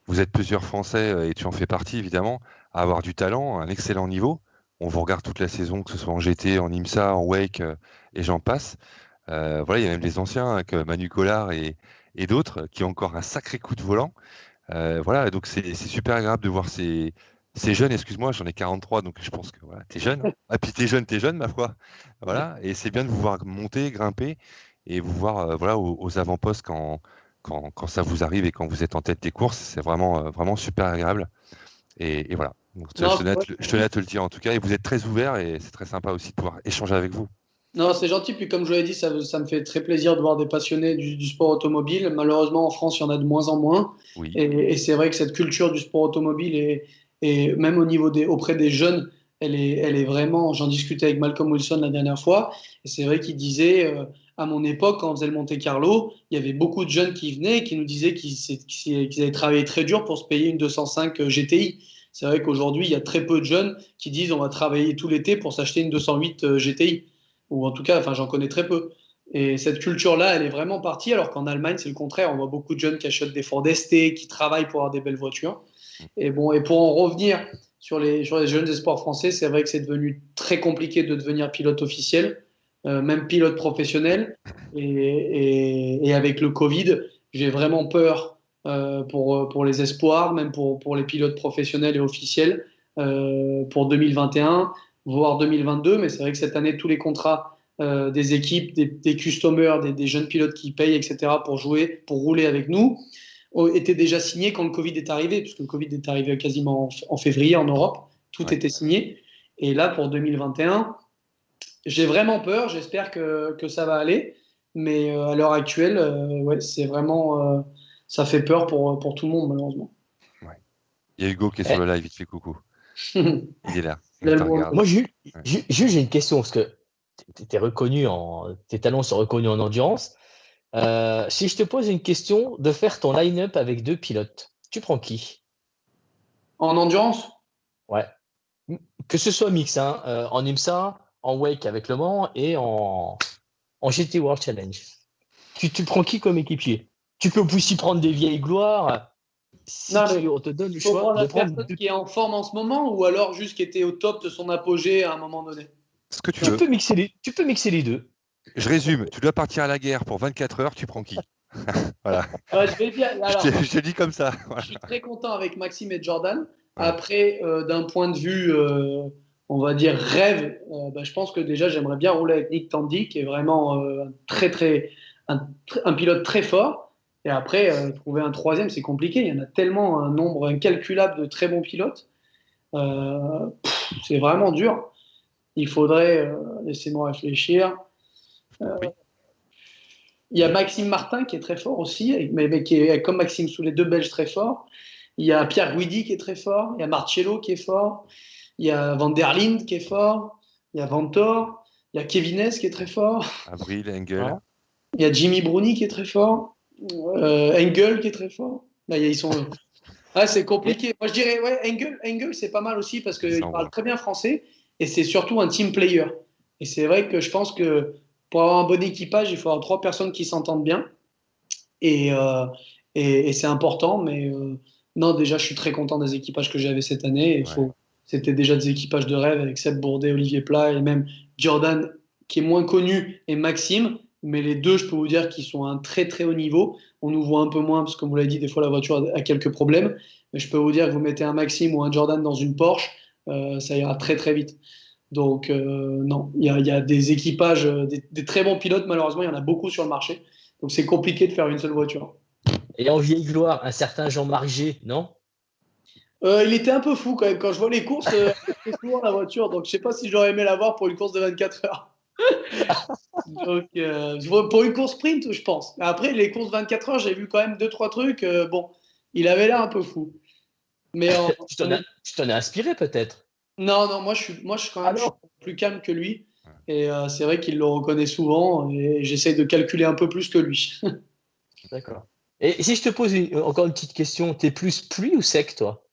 vous êtes plusieurs Français, et tu en fais partie évidemment, à avoir du talent, un excellent niveau. On vous regarde toute la saison, que ce soit en GT, en IMSA, en Wake, et j'en passe. Voilà, il y a même des anciens, comme Manu Collard et d'autres, qui ont encore un sacré coup de volant. Voilà, donc c'est super agréable de voir ces jeunes. Excuse-moi, j'en ai 43, donc je pense que voilà, t'es jeune. Ah, puis t'es jeune, ma foi. Voilà, et c'est bien de vous voir monter, grimper, et vous voir voilà, aux avant-postes quand ça vous arrive et quand vous êtes en tête des courses. C'est vraiment super agréable. Et voilà. Donc, je tenais à te le dire en tout cas. Et vous êtes très ouvert et c'est très sympa aussi de pouvoir échanger avec vous. Non, c'est gentil. Puis comme je vous l'ai dit, ça me fait très plaisir de voir des passionnés du sport automobile. Malheureusement, en France, il y en a de moins en moins. Oui. Et c'est vrai que cette culture du sport automobile, et même auprès des jeunes, elle est vraiment. J'en discutais avec Malcolm Wilson la dernière fois. Et c'est vrai qu'il disait, à mon époque, quand on faisait le Monte Carlo, il y avait beaucoup de jeunes qui venaient et qui nous disaient qu'ils avaient travaillé très dur pour se payer une 205 GTI. C'est vrai qu'aujourd'hui, il y a très peu de jeunes qui disent on va travailler tout l'été pour s'acheter une 208 GTI. Ou en tout cas, j'en connais très peu. Et cette culture-là, elle est vraiment partie, alors qu'en Allemagne, c'est le contraire. On voit beaucoup de jeunes qui achètent des Ford ST, qui travaillent pour avoir des belles voitures. Et pour en revenir sur les jeunes espoirs français, c'est vrai que c'est devenu très compliqué de devenir pilote officiel, même pilote professionnel. Et avec le Covid, j'ai vraiment peur pour les espoirs, même pour les pilotes professionnels et officiels pour 2021, voire 2022. Mais c'est vrai que cette année, tous les contrats des équipes, des customers, des jeunes pilotes qui payent, etc., pour jouer, pour rouler avec nous, étaient déjà signés quand le Covid est arrivé, puisque le Covid est arrivé quasiment en février en Europe. Tout était signé. Et là, pour 2021, j'ai vraiment peur. J'espère que ça va aller. Mais à l'heure actuelle, c'est vraiment. Ça fait peur pour tout le monde, malheureusement. Ouais. Il y a Hugo qui est sur le live, il te fait coucou. Il est là. Il te regarde. Moi, Jules, j'ai une question, parce que tes talents sont reconnus en endurance. Si je te pose une question de faire ton line-up avec 2 pilotes, tu prends qui? En endurance? Ouais. Que ce soit mix, en IMSA, en Wake avec Le Mans et en GT World Challenge. Tu prends qui comme équipier? Tu peux aussi prendre des vieilles gloires. Si on te donne le choix de prendre personne qui est en forme en ce moment, ou alors juste qui était au top de son apogée à un moment donné. Ce que tu peux mixer les deux. Je résume, tu dois partir à la guerre pour 24 heures, tu prends qui? Voilà. Je vais dire, alors, je te dis comme ça. Voilà. Je suis très content avec Maxime et Jordan. Après, d'un point de vue, on va dire rêve, je pense que déjà j'aimerais bien rouler avec Nick Tandy, qui est vraiment un pilote très fort. Et après, trouver un troisième, c'est compliqué. Il y en a tellement un nombre incalculable de très bons pilotes. C'est vraiment dur. Il faudrait, laissez-moi réfléchir. Il y a Maxime Martin qui est très fort aussi, mais qui est comme Maxime Soulet, 2 Belges très forts. Il y a Pierre Guidi qui est très fort. Il y a Marcello qui est fort. Il y a Van der Linde qui est fort. Il y a Vantor. Il y a Kevines qui est très fort. Abril, Engel. Il y a Jimmy Bruni qui est très fort. Engel qui est très fort. Là, ils sont. C'est compliqué. Moi, je dirais, Engel, c'est pas mal aussi parce qu'il parle très bien français et c'est surtout un team player. Et c'est vrai que je pense que pour avoir un bon équipage, il faut avoir 3 personnes qui s'entendent bien. Et c'est important. Mais non, déjà, je suis très content des équipages que j'avais cette année. C'était déjà des équipages de rêve avec Seb Bourdet, Olivier Plat et même Jordan, qui est moins connu, et Maxime. Mais les deux, je peux vous dire qu'ils sont à un très très haut niveau. On nous voit un peu moins parce que, comme vous l'avez dit, des fois la voiture a quelques problèmes. Mais je peux vous dire que vous mettez un Maxime ou un Jordan dans une Porsche, ça ira très très vite. Donc non, il y a des équipages, des très bons pilotes, malheureusement, il y en a beaucoup sur le marché. Donc c'est compliqué de faire une seule voiture. Et en vieille gloire, un certain Jean-Marc G, non? Il était un peu fou quand même. Quand je vois les courses, il était souvent la voiture. Donc je sais pas si j'aurais aimé l'avoir pour une course de 24 heures. Donc, pour une course sprint, je pense. Après, les courses 24 heures, j'ai vu quand même 2-3 trucs. Il avait l'air un peu fou. Mais tu t'en as inspiré peut-être? Non, moi je suis quand même plus calme que lui. Et c'est vrai qu'il le reconnaît souvent. Et j'essaie de calculer un peu plus que lui. D'accord. Et si je te pose encore une petite question, t'es plus pluie ou sec, toi?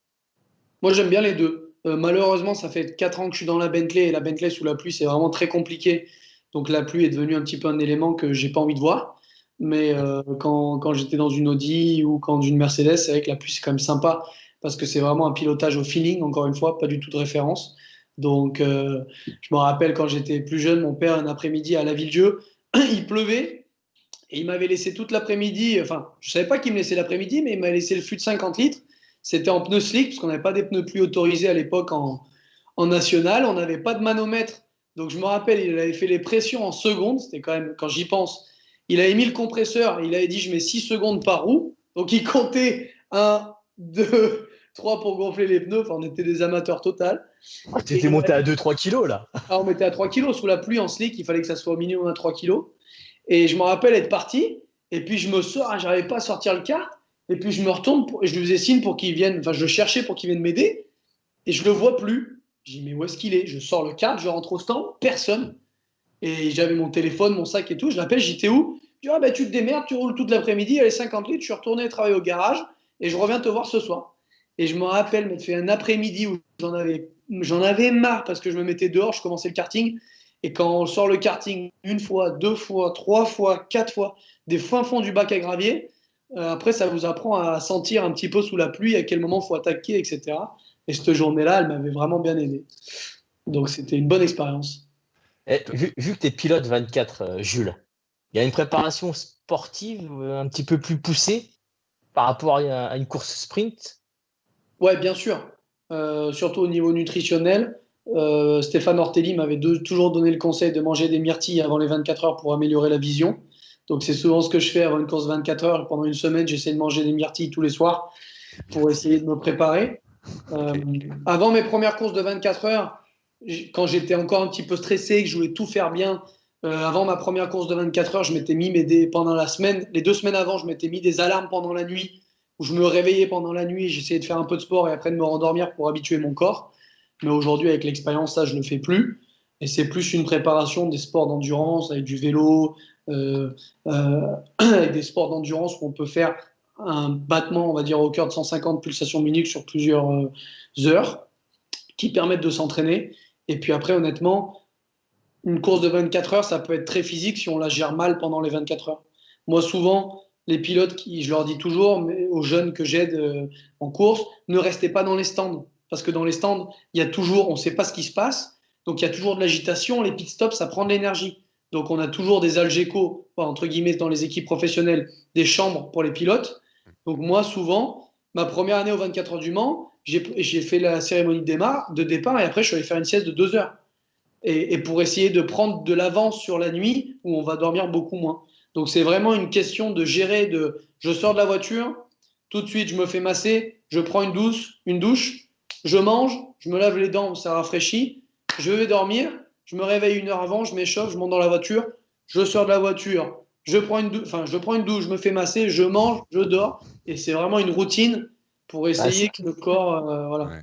Moi, j'aime bien les deux. Malheureusement, ça fait 4 ans que je suis dans la Bentley. Et la Bentley sous la pluie, c'est vraiment très compliqué. Donc la pluie est devenue un petit peu un élément que j'ai pas envie de voir. Mais quand j'étais dans une Audi ou dans une Mercedes, c'est vrai que la pluie, c'est quand même sympa. Parce que c'est vraiment un pilotage au feeling, encore une fois, pas du tout de référence. Donc, je me rappelle quand j'étais plus jeune, mon père, un après-midi à la Villedieu, il pleuvait et il m'avait laissé toute l'après-midi. Enfin, je ne savais pas qu'il me laissait l'après-midi, mais il m'a laissé le fût de 50 litres. C'était en pneus slick, parce qu'on n'avait pas des pneus pluie autorisés à l'époque en national. On n'avait pas de manomètre. Donc, je me rappelle, il avait fait les pressions en secondes. C'était quand même, quand j'y pense, il avait mis le compresseur. Il avait dit, je mets 6 secondes par roue. Donc, il comptait 1, 2, 3 pour gonfler les pneus. Enfin, on était des amateurs total. Tu étais monté à 2-3 kilos là. On était à 3 kilos sous la pluie en slick. Il fallait que ça soit au minimum à 3 kilos. Et je me rappelle être parti. Et puis je me sors, je n'arrivais pas à sortir le kart. Et puis je me retourne et je lui faisais signe pour qu'il vienne. Enfin, je le cherchais pour qu'il vienne m'aider. Et je le vois plus. Je dis, mais où est-ce qu'il est? Je sors le kart, je rentre au stand, personne. Et j'avais mon téléphone, mon sac et tout. Je l'appelle, j'étais où? Je dis, tu te démerdes, tu roules toute l'après-midi, allez 50 litres. Je suis retourné travailler au garage et je reviens te voir ce soir. Et je me rappelle m'être fait un après-midi où j'en avais marre parce que je me mettais dehors, je commençais le karting. Et quand on sort le karting une fois, deux fois, trois fois, quatre fois, des fins fonds du bac à gravier, après, ça vous apprend à sentir un petit peu sous la pluie à quel moment il faut attaquer, etc. Et cette journée-là, elle m'avait vraiment bien aidé. Donc, c'était une bonne expérience. Vu que tu es pilote 24, Jules, il y a une préparation sportive un petit peu plus poussée par rapport à une course sprint? Ouais, bien sûr. Surtout au niveau nutritionnel. Stéphane Ortelli m'avait toujours donné le conseil de manger des myrtilles avant les 24 heures pour améliorer la vision. Donc, c'est souvent ce que je fais avant une course 24 heures. Pendant une semaine, j'essaie de manger des myrtilles tous les soirs pour essayer de me préparer. Avant mes premières courses de 24 heures, quand j'étais encore un petit peu stressé, que je voulais tout faire bien, avant ma première course de 24 heures, je m'étais mis pendant la semaine, les 2 semaines avant, je m'étais mis des alarmes pendant la nuit, où je me réveillais pendant la nuit, j'essayais de faire un peu de sport et après de me rendormir pour habituer mon corps. Mais aujourd'hui, avec l'expérience, ça, je ne le fais plus. Et c'est plus une préparation des sports d'endurance, avec du vélo, avec des sports d'endurance où on peut faire un battement, on va dire, au cœur de 150 pulsations minutes sur plusieurs heures, qui permettent de s'entraîner. Et puis après, honnêtement, une course de 24 heures, ça peut être très physique si on la gère mal pendant les 24 heures. Moi, souvent, les pilotes, je leur dis toujours, mais aux jeunes que j'aide en course, ne restez pas dans les stands. Parce que dans les stands, il y a toujours, on ne sait pas ce qui se passe, donc il y a toujours de l'agitation, les pit stops, ça prend de l'énergie. Donc on a toujours des algécos, entre guillemets, dans les équipes professionnelles, des chambres pour les pilotes. Donc moi, souvent, ma première année aux 24 heures du Mans, j'ai fait la cérémonie de départ et après je suis allé faire une sieste de 2 heures. Et pour essayer de prendre de l'avance sur la nuit où on va dormir beaucoup moins. Donc c'est vraiment une question de gérer, je sors de la voiture, tout de suite je me fais masser, je prends une douche, je mange, je me lave les dents, ça rafraîchit, je vais dormir, je me réveille 1 heure avant, je m'échauffe, je monte dans la voiture, je sors de la voiture, je prends une douche, je me fais masser, je mange, je dors. Et c'est vraiment une routine pour essayer que le corps... voilà. Ouais.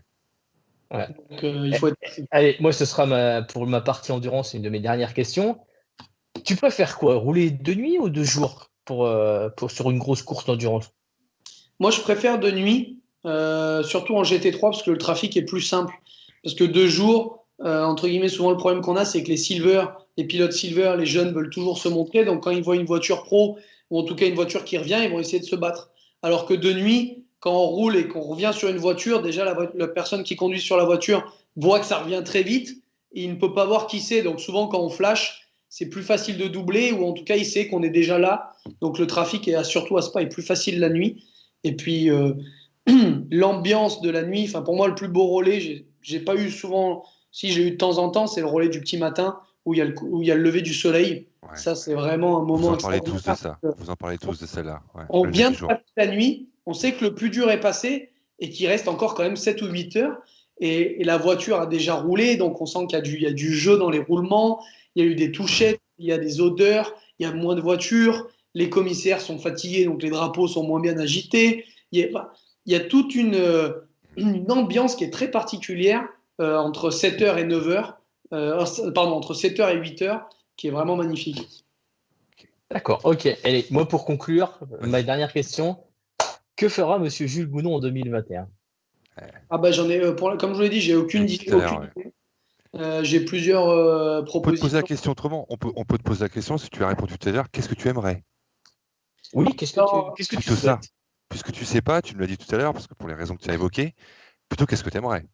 Ouais. Donc, il faut être... Allez, moi, ce sera pour ma partie endurance, une de mes dernières questions. Tu préfères quoi? Rouler de nuit ou de jour sur une grosse course d'endurance? Moi, je préfère de nuit, surtout en GT3, parce que le trafic est plus simple. Parce que de jour, entre guillemets, souvent le problème qu'on a, c'est que les pilotes silver, les jeunes veulent toujours se montrer. Donc, quand ils voient une voiture pro, ou en tout cas une voiture qui revient, ils vont essayer de se battre. Alors que de nuit, quand on roule et qu'on revient sur une voiture, déjà la personne qui conduit sur la voiture voit que ça revient très vite et il ne peut pas voir qui c'est. Donc, souvent, quand on flash, c'est plus facile de doubler, ou en tout cas, il sait qu'on est déjà là. Donc, le trafic, surtout à Spa, est plus facile la nuit. Et puis, l'ambiance de la nuit, enfin, pour moi, le plus beau relais, j'ai pas eu souvent, si j'ai eu de temps en temps, c'est le relais du petit matin où il y a le lever du soleil. Ouais. Ça, c'est vraiment un moment. Vous en parlez tous de ça. Vous en parlez tous de celle-là. Ouais. On vient de passer la nuit, on sait que le plus dur est passé et qu'il reste encore quand même 7 ou 8 heures. Et la voiture a déjà roulé, donc on sent qu'il y a du jeu dans les roulements, il y a eu des touchettes, il y a des odeurs, il y a moins de voitures, les commissaires sont fatigués, donc les drapeaux sont moins bien agités. Il y a toute une ambiance qui est très particulière entre 7h et 9h, entre 7h et 8h, qui est vraiment magnifique. D'accord, ok. Allez, moi pour conclure, ma dernière question, que fera Monsieur Jules Gounon en 2021? Ah bah j'en ai, comme je vous l'ai dit, j'ai aucune idée. J'ai plusieurs propositions. On peut te poser la question autrement. On peut te poser la question, si tu as répondu tout à l'heure, qu'est-ce que tu aimerais? Oui, qu'est-ce que tu souhaites? Puisque tu sais pas, tu me l'as dit tout à l'heure, parce que pour les raisons que tu as évoquées, plutôt qu'est-ce que tu aimerais?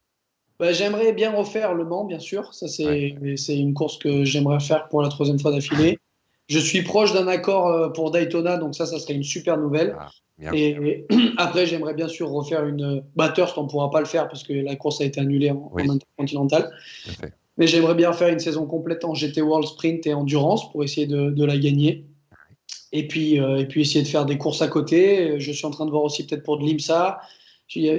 Bah, j'aimerais bien refaire Le Mans, bien sûr. Ça, c'est une course que j'aimerais faire pour la 3e fois d'affilée. Je suis proche d'un accord pour Daytona, donc ça serait une super nouvelle. Et après, j'aimerais bien sûr refaire une Bathurst. On ne pourra pas le faire parce que la course a été annulée en intercontinental. Mais j'aimerais bien faire une saison complète en GT World Sprint et Endurance pour essayer de la gagner. Et puis essayer de faire des courses à côté. Je suis en train de voir aussi peut-être pour de l'IMSA.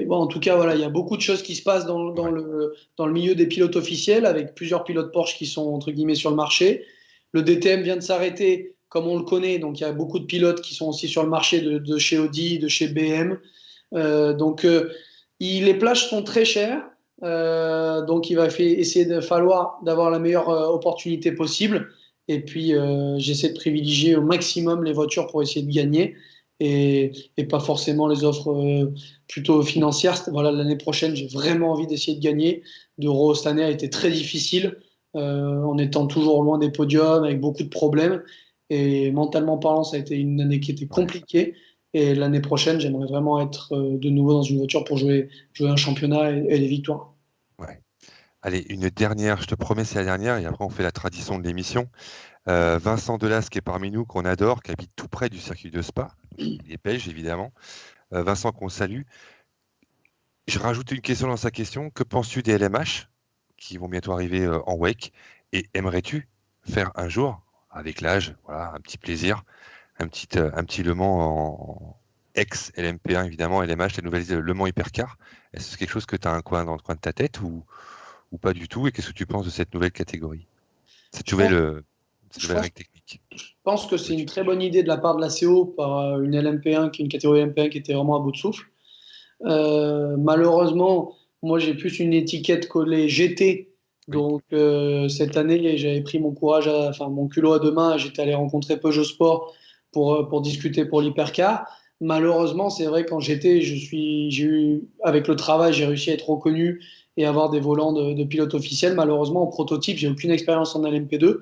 Bon, en tout cas, voilà, il y a beaucoup de choses qui se passent dans le milieu des pilotes officiels, avec plusieurs pilotes Porsche qui sont entre guillemets sur le marché. Le DTM vient de s'arrêter, comme on le connaît, donc il y a beaucoup de pilotes qui sont aussi sur le marché de chez Audi, de chez BM. Les plages sont très chères, donc il va essayer d'avoir la meilleure opportunité possible. Et puis j'essaie de privilégier au maximum les voitures pour essayer de gagner. et pas forcément les offres plutôt financières. Voilà, l'année prochaine, j'ai vraiment envie d'essayer de gagner. D'Euro cette année a été très difficile, en étant toujours loin des podiums, avec beaucoup de problèmes. Et mentalement parlant, ça a été une année qui était compliquée. Et l'année prochaine, j'aimerais vraiment être de nouveau dans une voiture pour jouer un championnat et des victoires. Ouais. Allez, une dernière, je te promets, c'est la dernière, et après on fait la tradition de l'émission. Vincent Delas, qui est parmi nous, qu'on adore, qui habite tout près du circuit de Spa. Il est belge, évidemment. Vincent, qu'on salue. Je rajoute une question dans sa question. Que penses-tu des LMH qui vont bientôt arriver en wake? Et aimerais-tu faire un jour, avec l'âge, voilà, un petit plaisir, un petit Le Mans en ex-LMP1, évidemment, LMH, la nouvelle Le Mans Hypercar? Est-ce que c'est quelque chose que tu as dans le coin de ta tête ou pas du tout? Et qu'est-ce que tu penses de cette nouvelle catégorie, cette nouvelle règle technique? Je pense que c'est une très bonne idée de la part de la CO par une LMP1, une catégorie LMP1 qui était vraiment à bout de souffle. Malheureusement, moi j'ai plus une étiquette collée GT. Donc cette année, j'avais pris mon culot à deux mains, j'étais allé rencontrer Peugeot Sport pour discuter pour l'hypercar. Malheureusement, c'est vrai qu'en GT, avec le travail, j'ai réussi à être reconnu et avoir des volants de pilote officiel. Malheureusement, en prototype, j'ai aucune expérience en LMP2.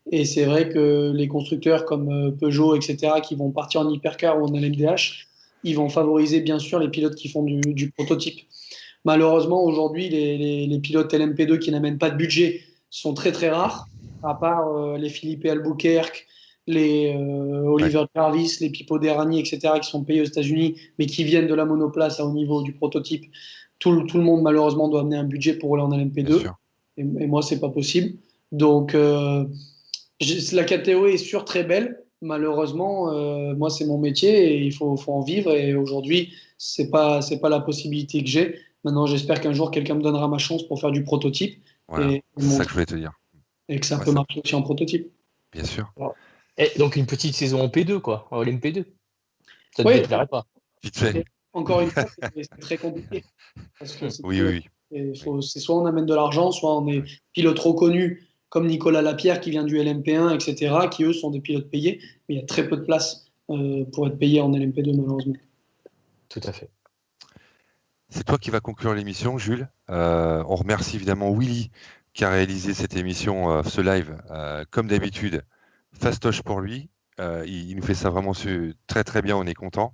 Et c'est vrai que les constructeurs comme Peugeot, etc., qui vont partir en hypercar ou en LMDH, ils vont favoriser bien sûr les pilotes qui font du prototype. Malheureusement, aujourd'hui, les pilotes LMP2 qui n'amènent pas de budget sont très très rares, à part les Philippe Albuquerque, les Oliver Jarvis, les Pipo Derani, etc., qui sont payés aux États-Unis, mais qui viennent de la monoplace à haut niveau du prototype. Tout le monde, malheureusement, doit amener un budget pour rouler en LMP2. Et moi, c'est pas possible. Donc, la catégorie est sûr très belle. Malheureusement, moi, c'est mon métier et il faut en vivre. Et aujourd'hui, c'est pas la possibilité que j'ai. Maintenant, j'espère qu'un jour, quelqu'un me donnera ma chance pour faire du prototype. Voilà, c'est ça que je voulais te dire. Et que ça peut marcher aussi en prototype. Bien sûr. Et donc, une petite saison en P2, quoi, en LMP2. Ça ne te déplairait pas. Vite fait. Encore une fois, c'est très compliqué. Parce que oui. C'est soit on amène de l'argent, soit on est pilote reconnu comme Nicolas Lapierre qui vient du LMP1, etc., qui eux sont des pilotes payés. Mais il y a très peu de place pour être payé en LMP2, malheureusement. Tout à fait. C'est toi qui vas conclure l'émission, Jules. On remercie évidemment Willy qui a réalisé cette émission, ce live, comme d'habitude, fastoche pour lui. Il nous fait ça vraiment très très bien, on est content.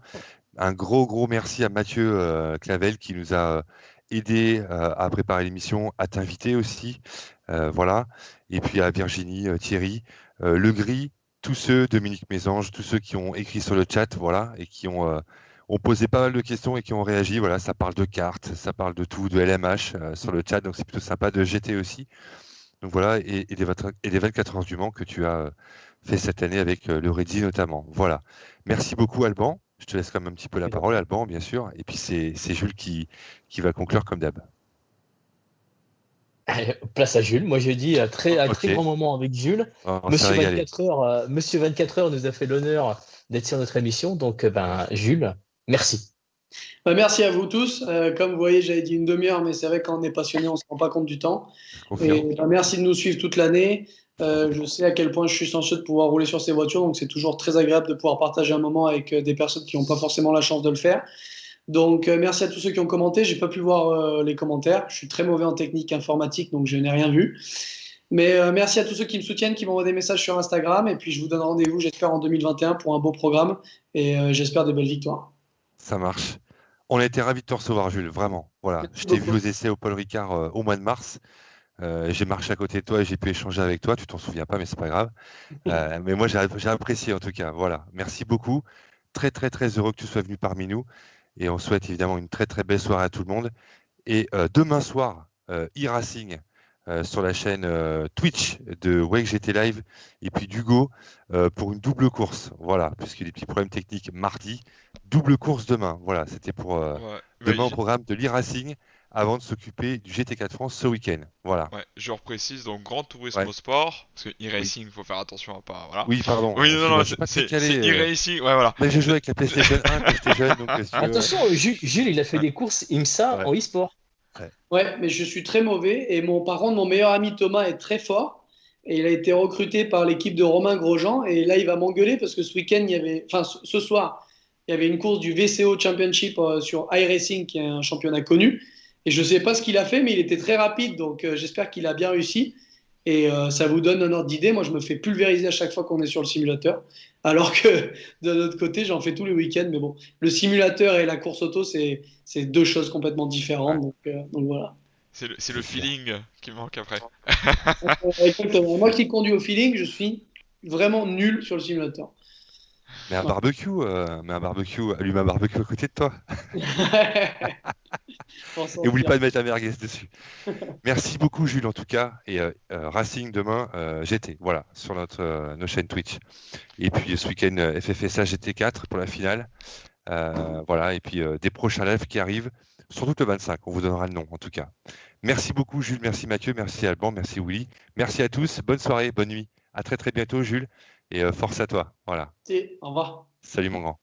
Un gros merci à Mathieu Clavel qui nous a aidé à préparer l'émission, à t'inviter aussi. Voilà. Et puis à Virginie, Thierry, Le Gris, tous ceux, Dominique Mésange, tous ceux qui ont écrit sur le chat, voilà, et qui ont posé pas mal de questions et qui ont réagi. Voilà, ça parle de cartes, ça parle de tout, de LMH sur le chat, donc c'est plutôt sympa, de GT aussi. Donc voilà, et des 24 heures du Mans que tu as fait cette année avec le Redzi notamment. Voilà. Merci beaucoup, Alban. Je te laisse quand même un petit peu la parole, Alban, bien sûr. Et puis c'est Jules qui va conclure comme d'hab. Place à Jules. Moi, je dis très grand moment avec Jules. Monsieur 24 heures nous a fait l'honneur d'être sur notre émission. Donc, Jules, merci. Merci à vous tous. Comme vous voyez, j'avais dit une demi-heure, mais c'est vrai que quand on est passionné, on ne se rend pas compte du temps. Et, merci de nous suivre toute l'année. Je sais à quel point je suis chanceux de pouvoir rouler sur ces voitures, donc c'est toujours très agréable de pouvoir partager un moment avec des personnes qui n'ont pas forcément la chance de le faire. Donc merci à tous ceux qui ont commenté. J'ai pas pu voir les commentaires. Je suis très mauvais en technique informatique, donc je n'ai rien vu. Mais merci à tous ceux qui me soutiennent, qui m'envoient des messages sur Instagram. Et puis je vous donne rendez-vous, j'espère, en 2021 pour un beau programme. Et j'espère des belles victoires. Ça marche. On a été ravis de te recevoir, Jules, vraiment. Voilà. Je t'ai vu aux essais au Paul Ricard au mois de mars. J'ai marché à côté de toi et j'ai pu échanger avec toi. Tu t'en souviens pas, mais c'est pas grave. Mais moi, j'ai apprécié en tout cas. Voilà. Merci beaucoup. Très heureux que tu sois venu parmi nous. Et on souhaite évidemment une très belle soirée à tout le monde. Et demain soir, e-racing sur la chaîne Twitch de Wake GT Live et puis d'Hugo pour une double course. Voilà, puisqu'il y a des petits problèmes techniques mardi. Double course demain. Voilà, c'était pour demain au programme de l'e-racing avant de s'occuper du GT4 France ce week-end. Voilà. Ouais, je reprécise, donc Grand Turismo Sport, parce que e-racing, il faut faire attention à pas. Voilà. Oui, pardon. Oui, non, c'est e-racing, ouais, voilà. Mais j'ai joué avec la PlayStation 1 quand j'étais jeune. Donc, attention, Jules, il a fait des courses IMSA en e-sport. Ouais, mais je suis très mauvais. Et par contre, mon meilleur ami Thomas est très fort. Et il a été recruté par l'équipe de Romain Grosjean. Et là, il va m'engueuler parce que ce week-end, ce soir, il y avait une course du VCO Championship sur iRacing, qui est un championnat connu. Et je ne sais pas ce qu'il a fait, mais il était très rapide. Donc, j'espère qu'il a bien réussi. Et ça vous donne un ordre d'idée. Moi, je me fais pulvériser à chaque fois qu'on est sur le simulateur. Alors que de l'autre côté, j'en fais tous les week-ends. Mais bon, le simulateur et la course auto, c'est deux choses complètement différentes. Donc voilà. C'est le feeling qui manque après. Exactement. Moi qui conduis au feeling, je suis vraiment nul sur le simulateur. Mais un barbecue, allume un barbecue à côté de toi. Et oublie pas de mettre la merguez dessus. Merci beaucoup, Jules, en tout cas. Et Racing demain, GT, voilà, sur nos chaînes Twitch. Et puis ce week-end, FFSA GT4 pour la finale. Voilà, et puis des prochains lives qui arrivent, surtout le 25. On vous donnera le nom, en tout cas. Merci beaucoup, Jules. Merci, Mathieu. Merci, Alban. Merci, Willy. Merci à tous. Bonne soirée, bonne nuit. À très, très bientôt, Jules. Et force à toi. Voilà. Au revoir. Salut, mon grand.